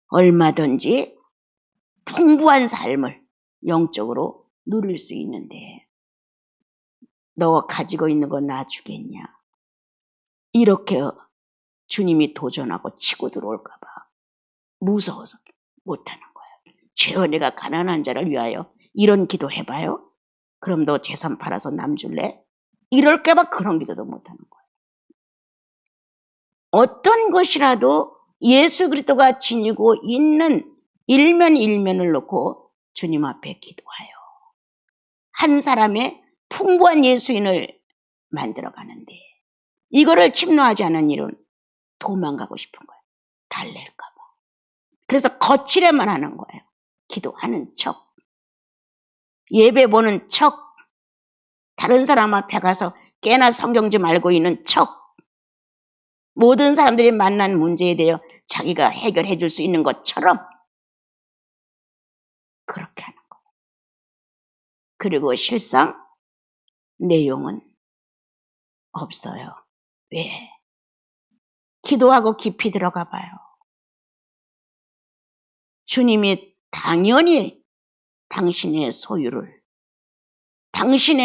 얼마든지 풍부한 삶을 영적으로 누릴 수 있는데 너 가지고 있는 거 나 주겠냐. 이렇게 주님이 도전하고 치고 들어올까 봐 무서워서 못하는 거예요. 죄어 내가 가난한 자를 위하여 이런 기도 해봐요. 그럼 너 재산 팔아서 남 줄래? 이럴까 봐 그런 기도도 못하는 거예요. 어떤 것이라도 예수 그리스도가 지니고 있는 일면을 놓고 주님 앞에 기도하여 한 사람의 풍부한 예수인을 만들어가는데 이거를 침노하지 않은 일은 도망가고 싶은 거예요. 달랠까 봐. 그래서 거칠에만 하는 거예요. 기도하는 척, 예배 보는 척, 다른 사람 앞에 가서 꽤나 성경 좀 알고 있는 척, 모든 사람들이 만난 문제에 대해 자기가 해결해 줄 수 있는 것처럼 그렇게 하는 거예요. 그리고 실상 내용은 없어요. 왜? 기도하고 깊이 들어가 봐요. 주님이 당연히 당신의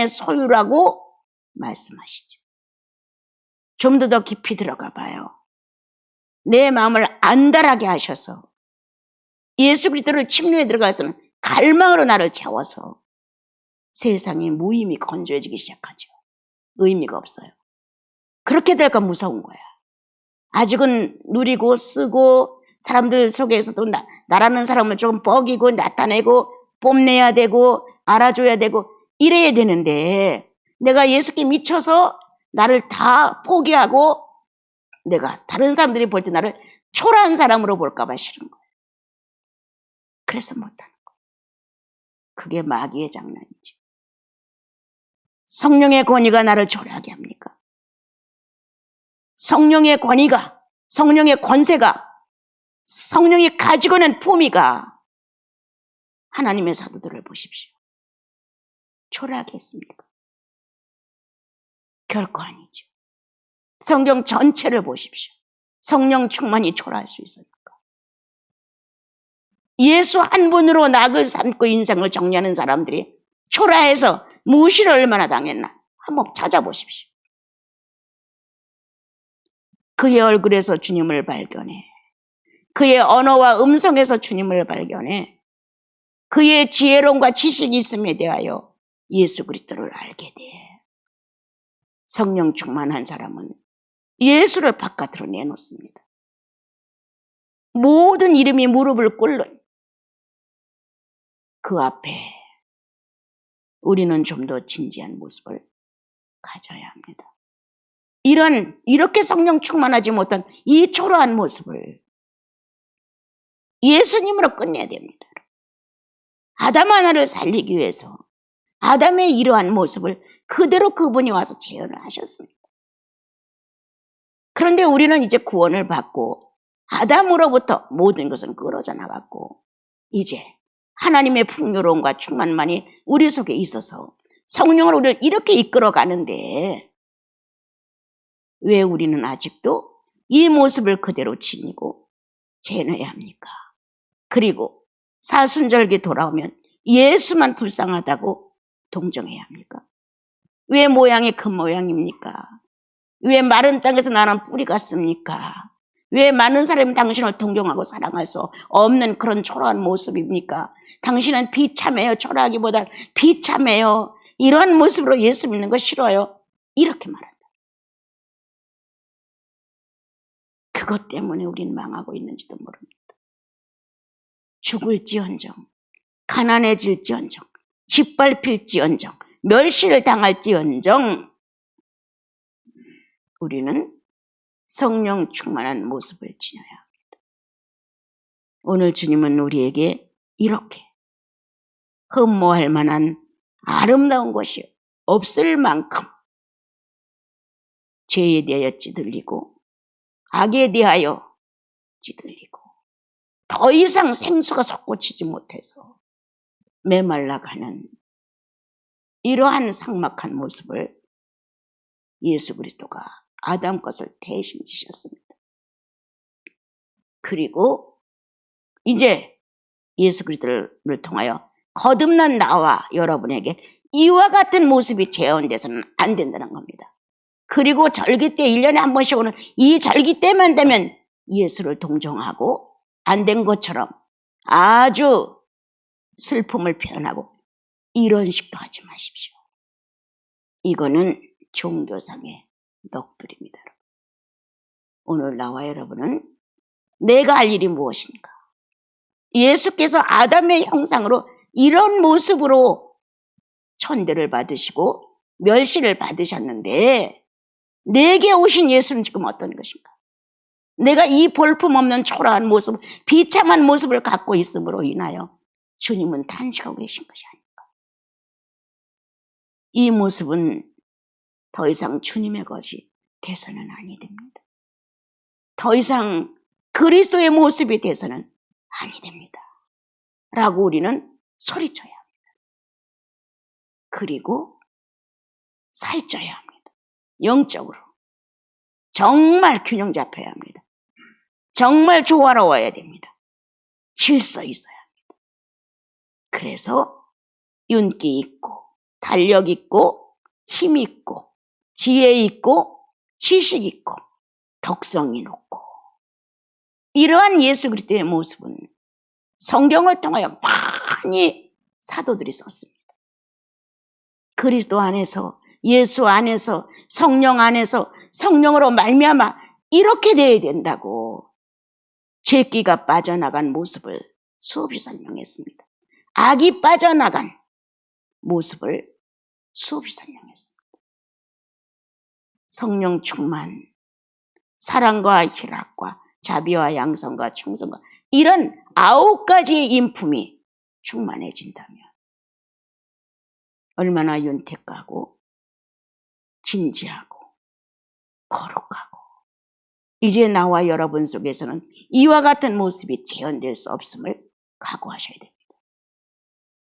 소유라고 말씀하시죠. 좀 더 깊이 들어가 봐요. 내 마음을 안달하게 하셔서 예수 그리스도를 침노에 들어가서는 갈망으로 나를 채워서 세상의 무의미 건조해지기 시작하죠. 의미가 없어요. 그렇게 될까 무서운 거야. 아직은 누리고 쓰고 사람들 속에서도 나라는 사람을 조금 뻐기고 나타내고 뽐내야 되고 알아줘야 되고 이래야 되는데 내가 예수께 미쳐서 나를 다 포기하고 내가 다른 사람들이 볼 때 나를 초라한 사람으로 볼까 봐 싫은 거예요. 그래서 못하는 거예요. 그게 마귀의 장난이죠. 성령의 권위가 나를 초라하게 합니까? 성령의 권위가, 성령의 권세가, 성령이 가지고 있는 품위가 하나님의 사도들을 보십시오. 초라하게 했습니까? 결코 아니죠. 성경 전체를 보십시오. 성령 충만이 초라할 수 있습니까? 예수 한 분으로 낙을 삼고 인생을 정리하는 사람들이 초라해서 무시를 얼마나 당했나 한번 찾아보십시오. 그의 얼굴에서 주님을 발견해. 그의 언어와 음성에서 주님을 발견해. 그의 지혜로움과 지식이 있음에 대하여 예수 그리스도를 알게 돼. 성령 충만한 사람은 예수를 바깥으로 내놓습니다. 모든 이름이 무릎을 꿇는 그 앞에 우리는 좀 더 진지한 모습을 가져야 합니다. 이렇게 성령 충만하지 못한 이 초라한 모습을 예수님으로 끝내야 됩니다. 아담 하나를 살리기 위해서 아담의 이러한 모습을 그대로 그분이 와서 재현을 하셨습니다. 그런데 우리는 이제 구원을 받고 아담으로부터 모든 것은 끊어져 나갔고 이제 하나님의 풍요로움과 충만만이 우리 속에 있어서 성령으로 우리를 이렇게 이끌어 가는데 왜 우리는 아직도 이 모습을 그대로 지니고 재현해야 합니까? 그리고 사순절기 돌아오면 예수만 불쌍하다고 동정해야 합니까? 왜 모양이 그 모양입니까? 왜 마른 땅에서 나는 뿌리 같습니까? 왜 많은 사람이 당신을 동경하고 사랑할 수 없는 그런 초라한 모습입니까? 당신은 비참해요. 초라하기보다 비참해요. 이런 모습으로 예수 믿는 거 싫어요. 이렇게 말한다. 그것 때문에 우리는 망하고 있는지도 모릅니다. 죽을지언정, 가난해질지언정, 짓밟힐지언정, 멸시를 당할지언정 우리는 성령 충만한 모습을 지녀야 합니다. 오늘 주님은 우리에게 이렇게 흠모할 만한 아름다운 것이 없을 만큼 죄에 대하여 찌들리고 악에 대하여 찌들리고 더 이상 생수가 솟구치지 못해서 메말라가는 이러한 삭막한 모습을 예수 그리스도가 아담 것을 대신 지셨습니다. 그리고 이제 예수 그리스도를 통하여 거듭난 나와 여러분에게 이와 같은 모습이 재현돼서는 안 된다는 겁니다. 그리고 절기 때 1년에 한 번씩 오는 이 절기 때만 되면 예수를 동정하고 안 된 것처럼 아주 슬픔을 표현하고 이런 식도 하지 마십시오. 이거는 종교상의 넋두리입니다. 오늘 나와 여러분은 내가 할 일이 무엇인가? 예수께서 아담의 형상으로 이런 모습으로 천대를 받으시고 멸시를 받으셨는데 내게 오신 예수는 지금 어떤 것인가? 내가 이 볼품없는 초라한 모습, 비참한 모습을 갖고 있음으로 인하여 주님은 탄식하고 계신 것이 아닙니까? 이 모습은 더 이상 주님의 것이 돼서는 아니 됩니다. 더 이상 그리스도의 모습이 돼서는 아니 됩니다. 라고 우리는 소리쳐야 합니다. 그리고 살쪄야 합니다. 영적으로. 정말 균형 잡혀야 합니다. 정말 조화로워야 됩니다. 질서 있어야 합니다. 그래서 윤기 있고 달력 있고 힘 있고 지혜 있고 지식 있고 덕성이 높고 이러한 예수 그리스도의 모습은 성경을 통하여 많이 사도들이 썼습니다. 그리스도 안에서 예수 안에서 성령 안에서 성령으로 말미암아 이렇게 되어야 된다고 죄기가 빠져나간 모습을 수없이 설명했습니다. 악이 빠져나간 모습을 수없이 설명했습니다. 성령 충만, 사랑과 희락과 자비와 양성과 충성과 이런 9가지의 인품이 충만해진다면 얼마나 윤택하고 진지하고 거룩하고 이제 나와 여러분 속에서는 이와 같은 모습이 재현될 수 없음을 각오하셔야 됩니다.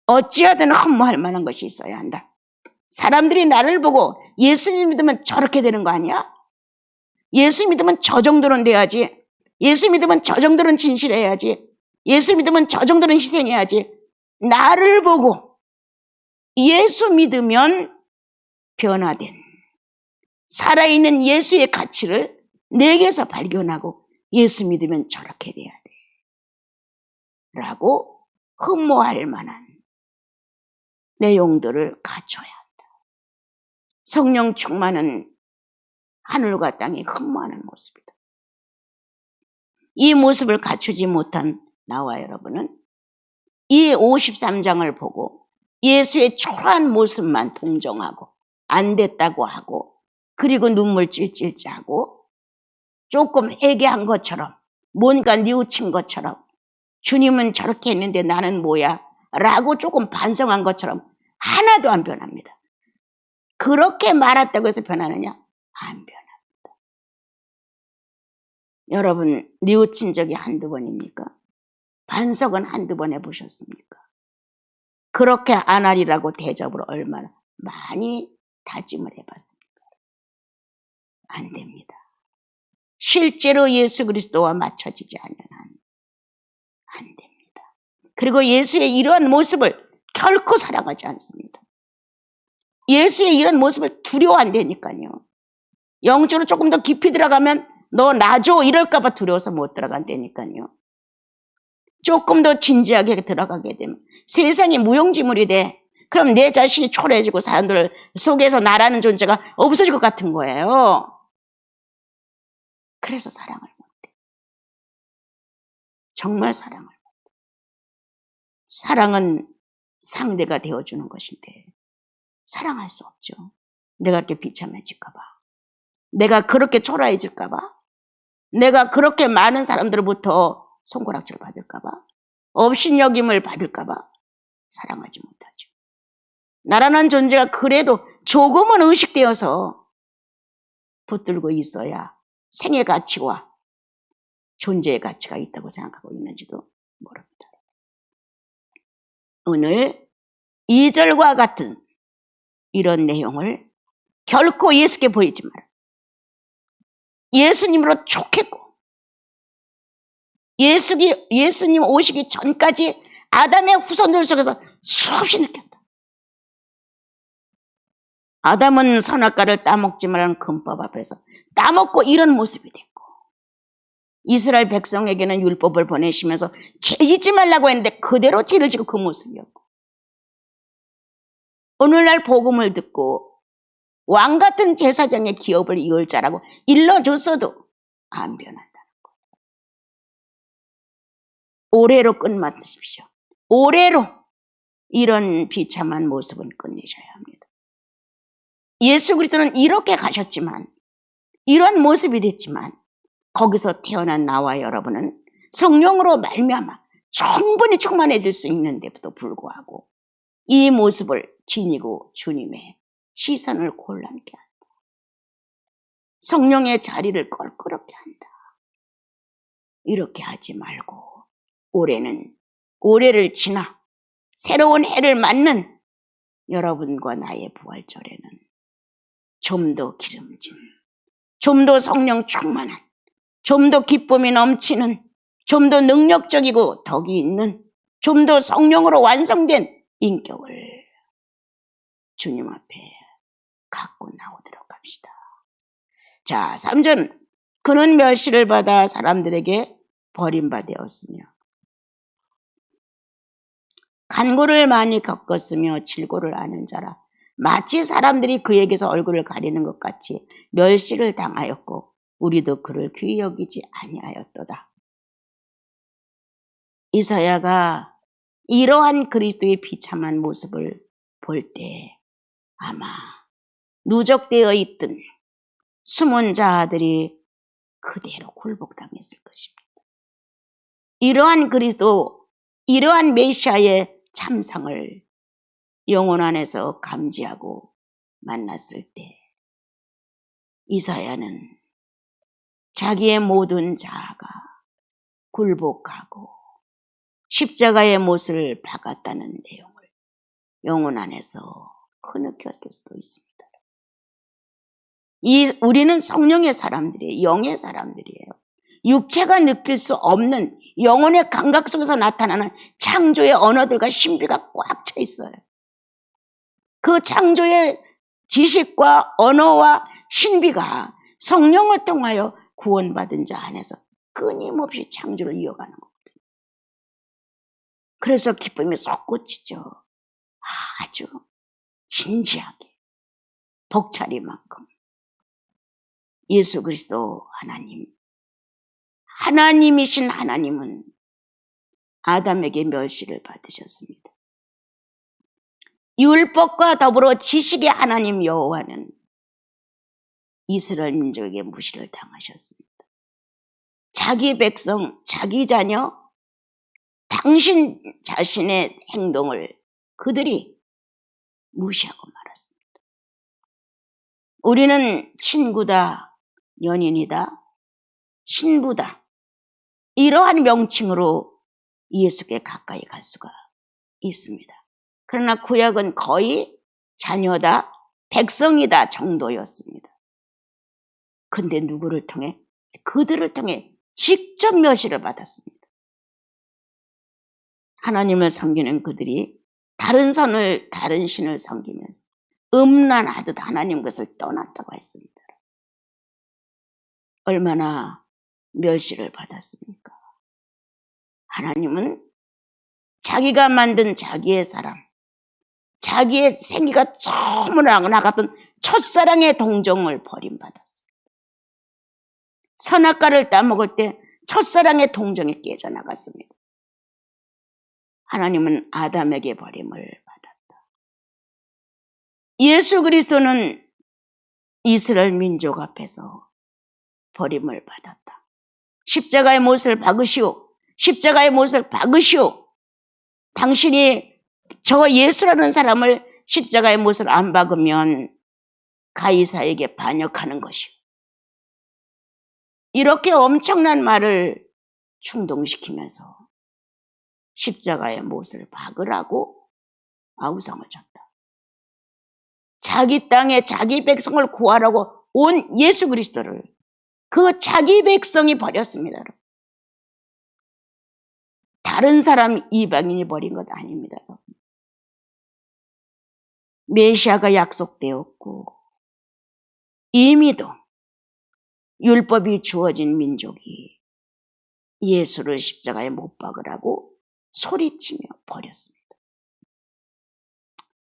어찌하든 흠모할 만한 것이 있어야 한다. 사람들이 나를 보고 예수님 믿으면 저렇게 되는 거 아니야? 예수 믿으면 저 정도는 돼야지. 예수 믿으면 저 정도는 진실해야지. 예수 믿으면 저 정도는 희생해야지. 나를 보고 예수 믿으면 변화된 살아있는 예수의 가치를 내게서 발견하고 예수 믿으면 저렇게 돼야 돼. 라고 흠모할 만한 내용들을 갖춰야 한다. 성령 충만은 하늘과 땅이 흠모하는 모습이다. 이 모습을 갖추지 못한 나와 여러분은 이 53장을 보고 예수의 초라한 모습만 동정하고 안 됐다고 하고 그리고 눈물 찔찔 짜고 조금 회개한 것처럼 뭔가 뉘우친 것처럼 주님은 저렇게 했는데 나는 뭐야? 라고 조금 반성한 것처럼 하나도 안 변합니다. 그렇게 말았다고 해서 변하느냐? 안 변합니다. 여러분 뉘우친 적이 한두 번입니까? 반석은 한두 번 해보셨습니까? 그렇게 안 하리라고 대접을 얼마나 많이 다짐을 해봤습니까? 안 됩니다. 실제로 예수 그리스도와 맞춰지지 않는 한 안 됩니다. 그리고 예수의 이러한 모습을 결코 사랑하지 않습니다. 예수의 이런 모습을 두려워한다니까요. 영적으로 조금 더 깊이 들어가면 너 놔줘 이럴까 봐 두려워서 못 들어간다니까요. 조금 더 진지하게 들어가게 되면 세상이 무용지물이 돼. 그럼 내 자신이 초라해지고 사람들 속에서 나라는 존재가 없어질 것 같은 거예요. 그래서 사랑을 못해. 정말 사랑을 못해. 사랑은 상대가 되어주는 것인데 사랑할 수 없죠. 내가 이렇게 비참해질까 봐. 내가 그렇게 초라해질까 봐. 내가 그렇게 많은 사람들로부터 손가락질 받을까 봐. 업신여김을 받을까 봐 사랑하지 못하죠. 나라는 존재가 그래도 조금은 의식되어서 붙들고 있어야 생의 가치와 존재의 가치가 있다고 생각하고 있는지도 모릅니다. 오늘 2절과 같은 이런 내용을 결코 예수께 보이지 마라. 예수님으로 촉했고 예수님 오시기 전까지 아담의 후손들 속에서 수없이 느꼈다. 아담은 선악과를 따먹지 말라는 금법 앞에서 따먹고 이런 모습이 됐고 이스라엘 백성에게는 율법을 보내시면서 죄 짓지 말라고 했는데 그대로 죄를 지고 그 모습이었고 오늘날 복음을 듣고 왕같은 제사장의 기업을 이을 자라고 일러줬어도 안 변한다는 거예요. 올해로 끝마치십시오. 올해로 이런 비참한 모습은 끝내셔야 합니다. 예수 그리스도는 이렇게 가셨지만 이런 모습이 됐지만 거기서 태어난 나와 여러분은 성령으로 말미암아 충분히 충만해질 수 있는데도 불구하고 이 모습을 지니고 주님의 시선을 곤란케 한다. 성령의 자리를 껄끄럽게 한다. 이렇게 하지 말고 올해를 지나 새로운 해를 맞는 여러분과 나의 부활절에는 좀 더 기름진, 좀 더 성령 충만한, 좀 더 기쁨이 넘치는, 좀 더 능력적이고 덕이 있는, 좀 더 성령으로 완성된 인격을 주님 앞에 갖고 나오도록 합시다. 자, 3절. 그는 멸시를 받아 사람들에게 버림받았으며 간고를 많이 겪었으며 질고를 아는 자라. 마치 사람들이 그에게서 얼굴을 가리는 것 같이 멸시를 당하였고 우리도 그를 귀히 여기지 아니하였도다. 이사야가 이러한 그리스도의 비참한 모습을 볼 때 아마 누적되어 있던 숨은 자들이 그대로 굴복당했을 것입니다. 이러한 그리스도, 이러한 메시아의 참상을 영혼 안에서 감지하고 만났을 때 이사야는 자기의 모든 자아가 굴복하고 십자가의 못을 박았다는 내용을 영혼 안에서 흐느꼈을 수도 있습니다. 우리는 성령의 사람들이에요. 영의 사람들이에요. 육체가 느낄 수 없는 영혼의 감각 속에서 나타나는 창조의 언어들과 신비가 꽉 차 있어요. 그 창조의 지식과 언어와 신비가 성령을 통하여 구원받은 자 안에서 끊임없이 창조를 이어가는 거거든요. 그래서 기쁨이 솟구치죠. 아주 진지하게 벅차리만큼 예수 그리스도 하나님이신 하나님은 아담에게 멸시를 받으셨습니다. 율법과 더불어 지식의 하나님 여호와는 이스라엘 민족에게 무시를 당하셨습니다. 자기 백성, 자기 자녀, 당신 자신의 행동을 그들이 무시하고 말았습니다. 우리는 친구다, 연인이다, 신부다, 이러한 명칭으로 예수께 가까이 갈 수가 있습니다. 그러나 구약은 거의 자녀다, 백성이다 정도였습니다. 근데 누구를 통해? 그들을 통해 직접 멸시를 받았습니다. 하나님을 섬기는 그들이 다른 신을 섬기면서 음란하듯 하나님 것을 떠났다고 했습니다. 얼마나 멸시를 받았습니까? 하나님은 자기가 만든 자기의 사람, 자기의 생기가 처음으로 나갔던 첫사랑의 동정을 버림받았습니다. 선악과를 따먹을 때 첫사랑의 동정이 깨져나갔습니다. 하나님은 아담에게 버림을 받았다. 예수 그리스도는 이스라엘 민족 앞에서 버림을 받았다. 십자가의 못을 박으시오. 십자가의 못을 박으시오. 당신이 저 예수라는 사람을 십자가의 못을 안 박으면 가이사에게 반역하는 것이오. 이렇게 엄청난 말을 충동시키면서 십자가의 못을 박으라고 아우성을 쳤다. 자기 땅에 자기 백성을 구하라고 온 예수 그리스도를 그 자기 백성이 버렸습니다. 다른 사람 이방인이 버린 것 아닙니다. 메시아가 약속되었고 이미도 율법이 주어진 민족이 예수를 십자가에 못 박으라고 소리치며 버렸습니다.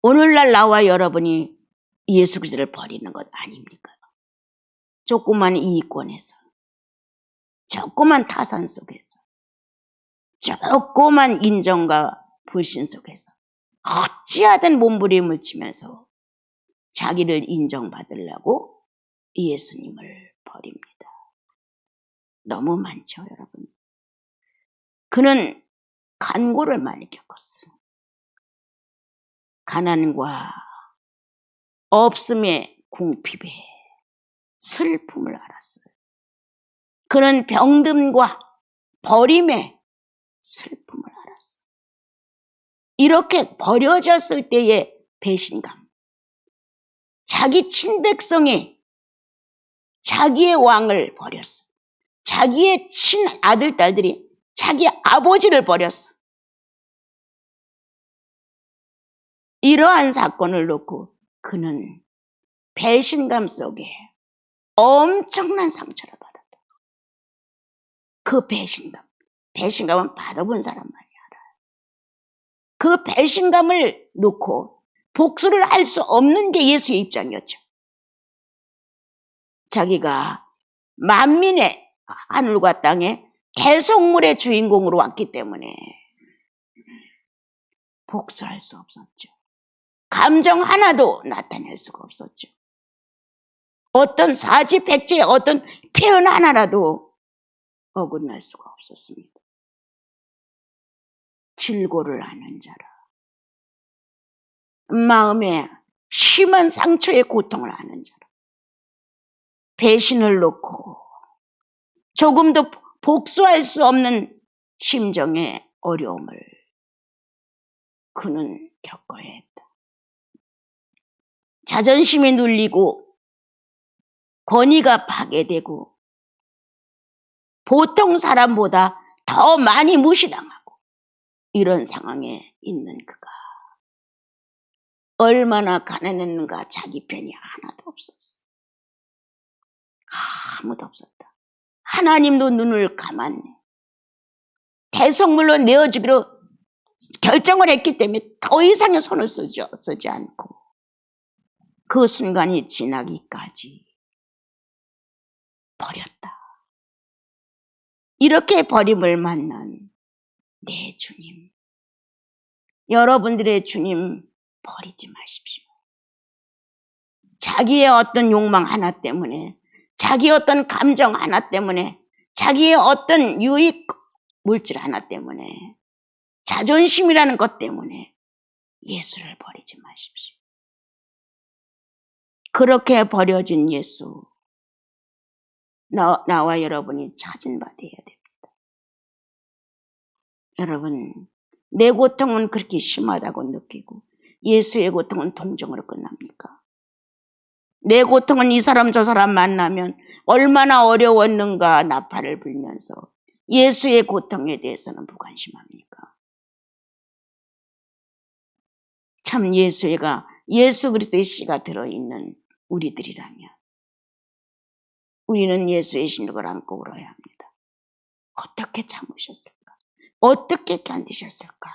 오늘날 나와 여러분이 예수 그리스도를 버리는 것 아닙니까? 조그만 이익권에서, 조그만 타산 속에서, 조그만 인정과 불신 속에서 어찌하든 몸부림을 치면서 자기를 인정받으려고 예수님을 버립니다. 너무 많죠, 여러분. 그는 간고를 많이 겪었어. 가난과 없음의 궁핍에 슬픔을 알았어요. 그는 병듦과 버림의 슬픔을 알았어요. 이렇게 버려졌을 때의 배신감. 자기 친백성이 자기의 왕을 버렸어. 자기의 친아들, 딸들이 자기 아버지를 버렸어. 이러한 사건을 놓고 그는 배신감 속에 엄청난 상처를 받았다. 그 배신감은 받아본 사람만이 알아요. 그 배신감을 놓고 복수를 할 수 없는 게 예수의 입장이었죠. 자기가 만민의 하늘과 땅에 대속물의 주인공으로 왔기 때문에 복수할 수 없었죠. 감정 하나도 나타낼 수가 없었죠. 어떤 사지백지의 어떤 표현 하나라도 어긋날 수가 없었습니다. 질고를 하는 자라. 마음에 심한 상처의 고통을 아는 자라. 배신을 놓고 조금도 복수할 수 없는 심정의 어려움을 그는 겪어야 했다. 자존심이 눌리고 권위가 파괴되고 보통 사람보다 더 많이 무시당하고 이런 상황에 있는 그가 얼마나 가난했는가. 자기 편이 하나도 없었어. 아무도 없었다. 하나님도 눈을 감았네. 대속물로 내어주기로 결정을 했기 때문에 더 이상의 손을 쓰지 않고 그 순간이 지나기까지 버렸다. 이렇게 버림을 만난 내 주님, 여러분들의 주님 버리지 마십시오. 자기의 어떤 욕망 하나 때문에, 자기의 어떤 감정 하나 때문에, 자기의 어떤 유익 물질 하나 때문에, 자존심이라는 것 때문에 예수를 버리지 마십시오. 그렇게 버려진 예수, 나와 여러분이 찾은 바 되어야 됩니다. 여러분, 내 고통은 그렇게 심하다고 느끼고 예수의 고통은 동정으로 끝납니까? 내 고통은 이 사람 저 사람 만나면 얼마나 어려웠는가 나팔을 불면서 예수의 고통에 대해서는 무관심합니까? 참 예수 그리스도의 씨가 들어있는 우리들이라면 우리는 예수의 신력을 안고 울어야 합니다. 어떻게 참으셨을까? 어떻게 견디셨을까?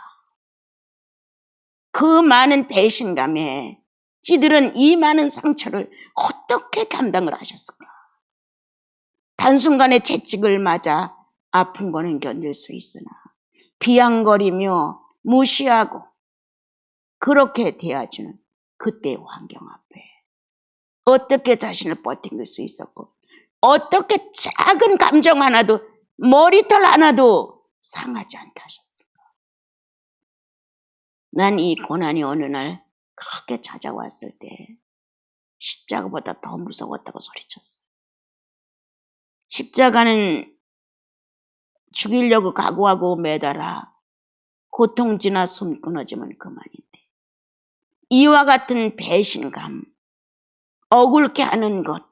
그 많은 배신감에 찌들은 이 많은 상처를 어떻게 감당을 하셨을까? 단순간에 채찍을 맞아 아픈 거는 견딜 수 있으나 비양거리며 무시하고 그렇게 대해주는 그때의 환경 앞에 어떻게 자신을 버틸 수 있었고 어떻게 작은 감정 하나도 머리털 하나도 상하지 않게 하셨을까? 난 이 고난이 어느 날 그렇게 찾아왔을 때 십자가보다 더 무서웠다고 소리쳤어요. 십자가는 죽이려고 각오하고 매달아 고통지나 숨 끊어지면 그만인데 이와 같은 배신감, 억울케 하는 것,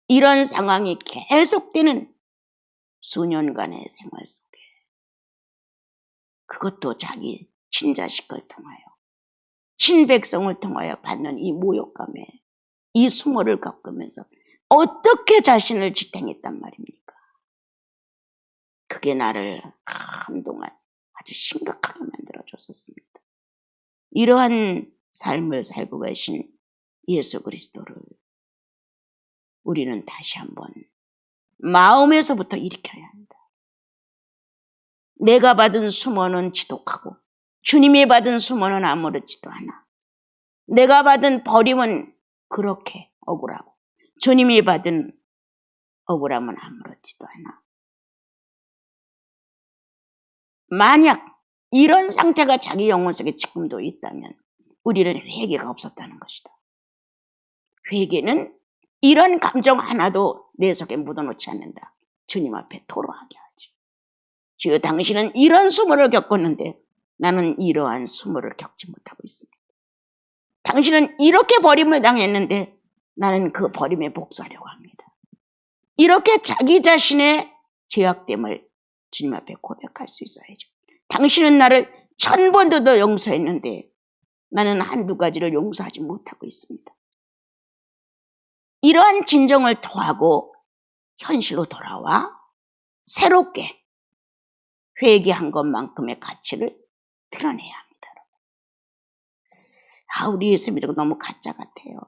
이런 상황이 계속되는 수년간의 생활 속에 그것도 자기 친자식을 통하여 친백성을 통하여 받는 이 모욕감에 이 수모를 겪으면서 어떻게 자신을 지탱했단 말입니까? 그게 나를 한동안 아주 심각하게 만들어줬었습니다. 이러한 삶을 살고 계신 예수 그리스도를 우리는 다시 한번 마음에서부터 일으켜야 한다. 내가 받은 수모는 지독하고 주님이 받은 수모는 아무렇지도 않아. 내가 받은 버림은 그렇게 억울하고 주님이 받은 억울함은 아무렇지도 않아. 만약 이런 상태가 자기 영혼 속에 지금도 있다면 우리는 회개가 없었다는 것이다. 회개는 이런 감정 하나도 내 속에 묻어놓지 않는다. 주님 앞에 토로하게 하지. 주여 당신은 이런 수모를 겪었는데 나는 이러한 수모를 겪지 못하고 있습니다. 당신은 이렇게 버림을 당했는데 나는 그 버림에 복수하려고 합니다. 이렇게 자기 자신의 죄악됨을 주님 앞에 고백할 수 있어야죠. 당신은 나를 1000번도 더 용서했는데 나는 한두 가지를 용서하지 못하고 있습니다. 이러한 진정을 토하고 현실로 돌아와 새롭게 회개한 것만큼의 가치를 드러내야 합니다. 우리 예수 믿고 너무 가짜 같아요.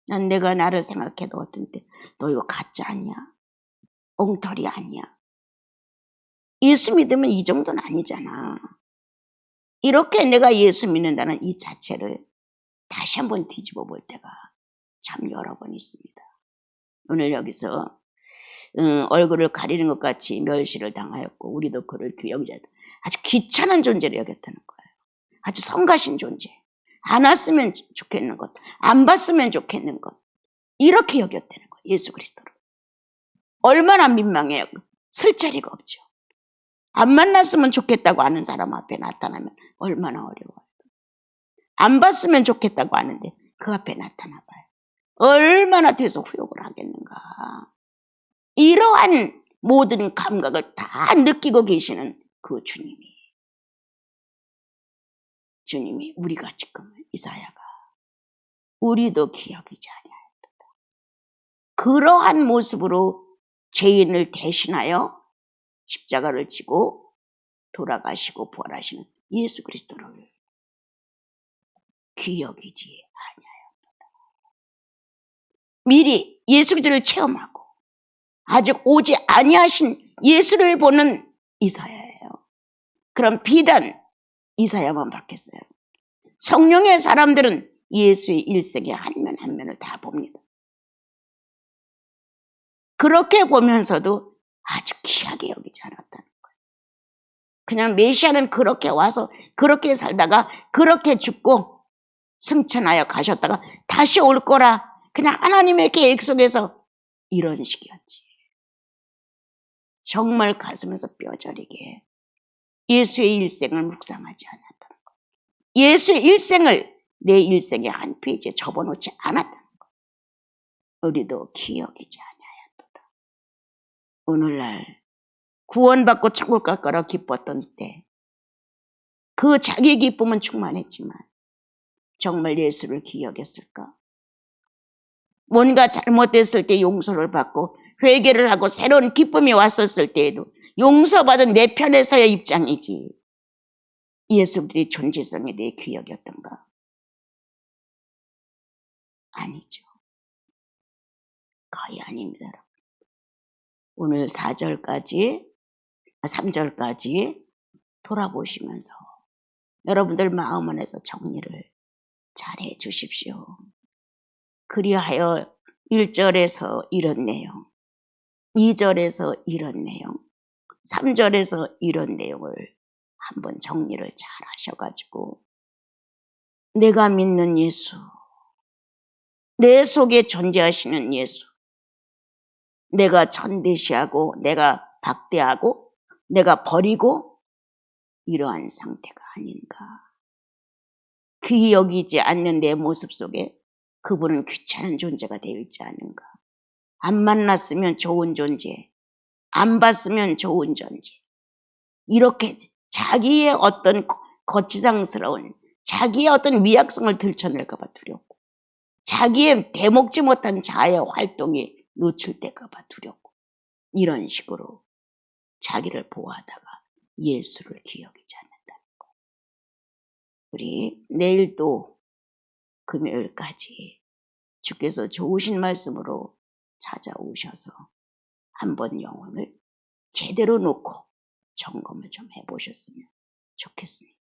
난 내가 나를 생각해도 어떤 때 너 이거 가짜 아니야? 엉터리 아니야? 예수 믿으면 이 정도는 아니잖아. 이렇게 내가 예수 믿는다는 이 자체를 다시 한번 뒤집어 볼 때가 참 여러 번 있습니다. 오늘 여기서 얼굴을 가리는 것 같이 멸시를 당하였고 우리도 그를 여기자 아주 귀찮은 존재를 여겼다는 거예요. 아주 성가신 존재. 안 왔으면 좋겠는 것, 안 봤으면 좋겠는 것, 이렇게 여겼다는 거예요. 예수 그리스도를. 얼마나 민망해요. 쓸 자리가 없죠. 안 만났으면 좋겠다고 하는 사람 앞에 나타나면 얼마나 어려워요. 안 봤으면 좋겠다고 하는데 그 앞에 나타나 봐요. 얼마나 돼서 후욕을 하겠는가. 이러한 모든 감각을 다 느끼고 계시는 그 주님이 우리가 지금 이사야가 우리도 기억이지 아니하였다. 그러한 모습으로 죄인을 대신하여 십자가를 지고 돌아가시고 부활하시는 예수 그리스도를 기억이지 아니하였다. 미리 예수 그리스도를 체험하고 아직 오지 아니하신 예수를 보는 이사야예요. 그럼 비단 이사야만 받겠어요. 성령의 사람들은 예수의 일생의 한 면 한 면을 다 봅니다. 그렇게 보면서도 아주 귀하게 여기지 않았다는 거예요. 그냥 메시아는 그렇게 와서 그렇게 살다가 그렇게 죽고 승천하여 가셨다가 다시 올 거라. 그냥 하나님의 계획 속에서 이런 식이었지. 정말 가슴에서 뼈저리게 예수의 일생을 묵상하지 않았다는 것. 예수의 일생을 내 일생의 한 페이지에 접어놓지 않았다는 것. 우리도 기억이지 아니하였도다. 오늘날 구원받고 천국 갈 거라 기뻤던 때 그 자기 기쁨은 충만했지만 정말 예수를 기억했을까? 뭔가 잘못됐을 때 용서를 받고 회개를 하고 새로운 기쁨이 왔었을 때에도 용서받은 내 편에서의 입장이지 예수 그리스도의 존재성에 대해 기억이었던가? 아니죠. 거의 아닙니다. 오늘 4절까지 3절까지 돌아보시면서 여러분들 마음 안에서 정리를 잘 해주십시오. 그리하여 1절에서 이런 내용, 2절에서 이런 내용, 3절에서 이런 내용을 한번 정리를 잘 하셔가지고 내가 믿는 예수, 내 속에 존재하시는 예수, 내가 전대시하고 내가 박대하고 내가 버리고 이러한 상태가 아닌가. 귀히 여기지 않는 내 모습 속에 그분은 귀찮은 존재가 되어 있지 않은가. 안 만났으면 좋은 존재, 안 봤으면 좋은 존재. 이렇게 자기의 어떤 거치장스러운 자기의 어떤 미약성을 들춰낼까 봐 두렵고 자기의 대먹지 못한 자아의 활동이 노출될까 봐 두렵고 이런 식으로 자기를 보호하다가 예수를 기억하지 않는다는 거. 우리 내일도 금요일까지 주께서 좋으신 말씀으로 찾아오셔서 한번 영혼을 제대로 놓고 점검을 좀 해보셨으면 좋겠습니다.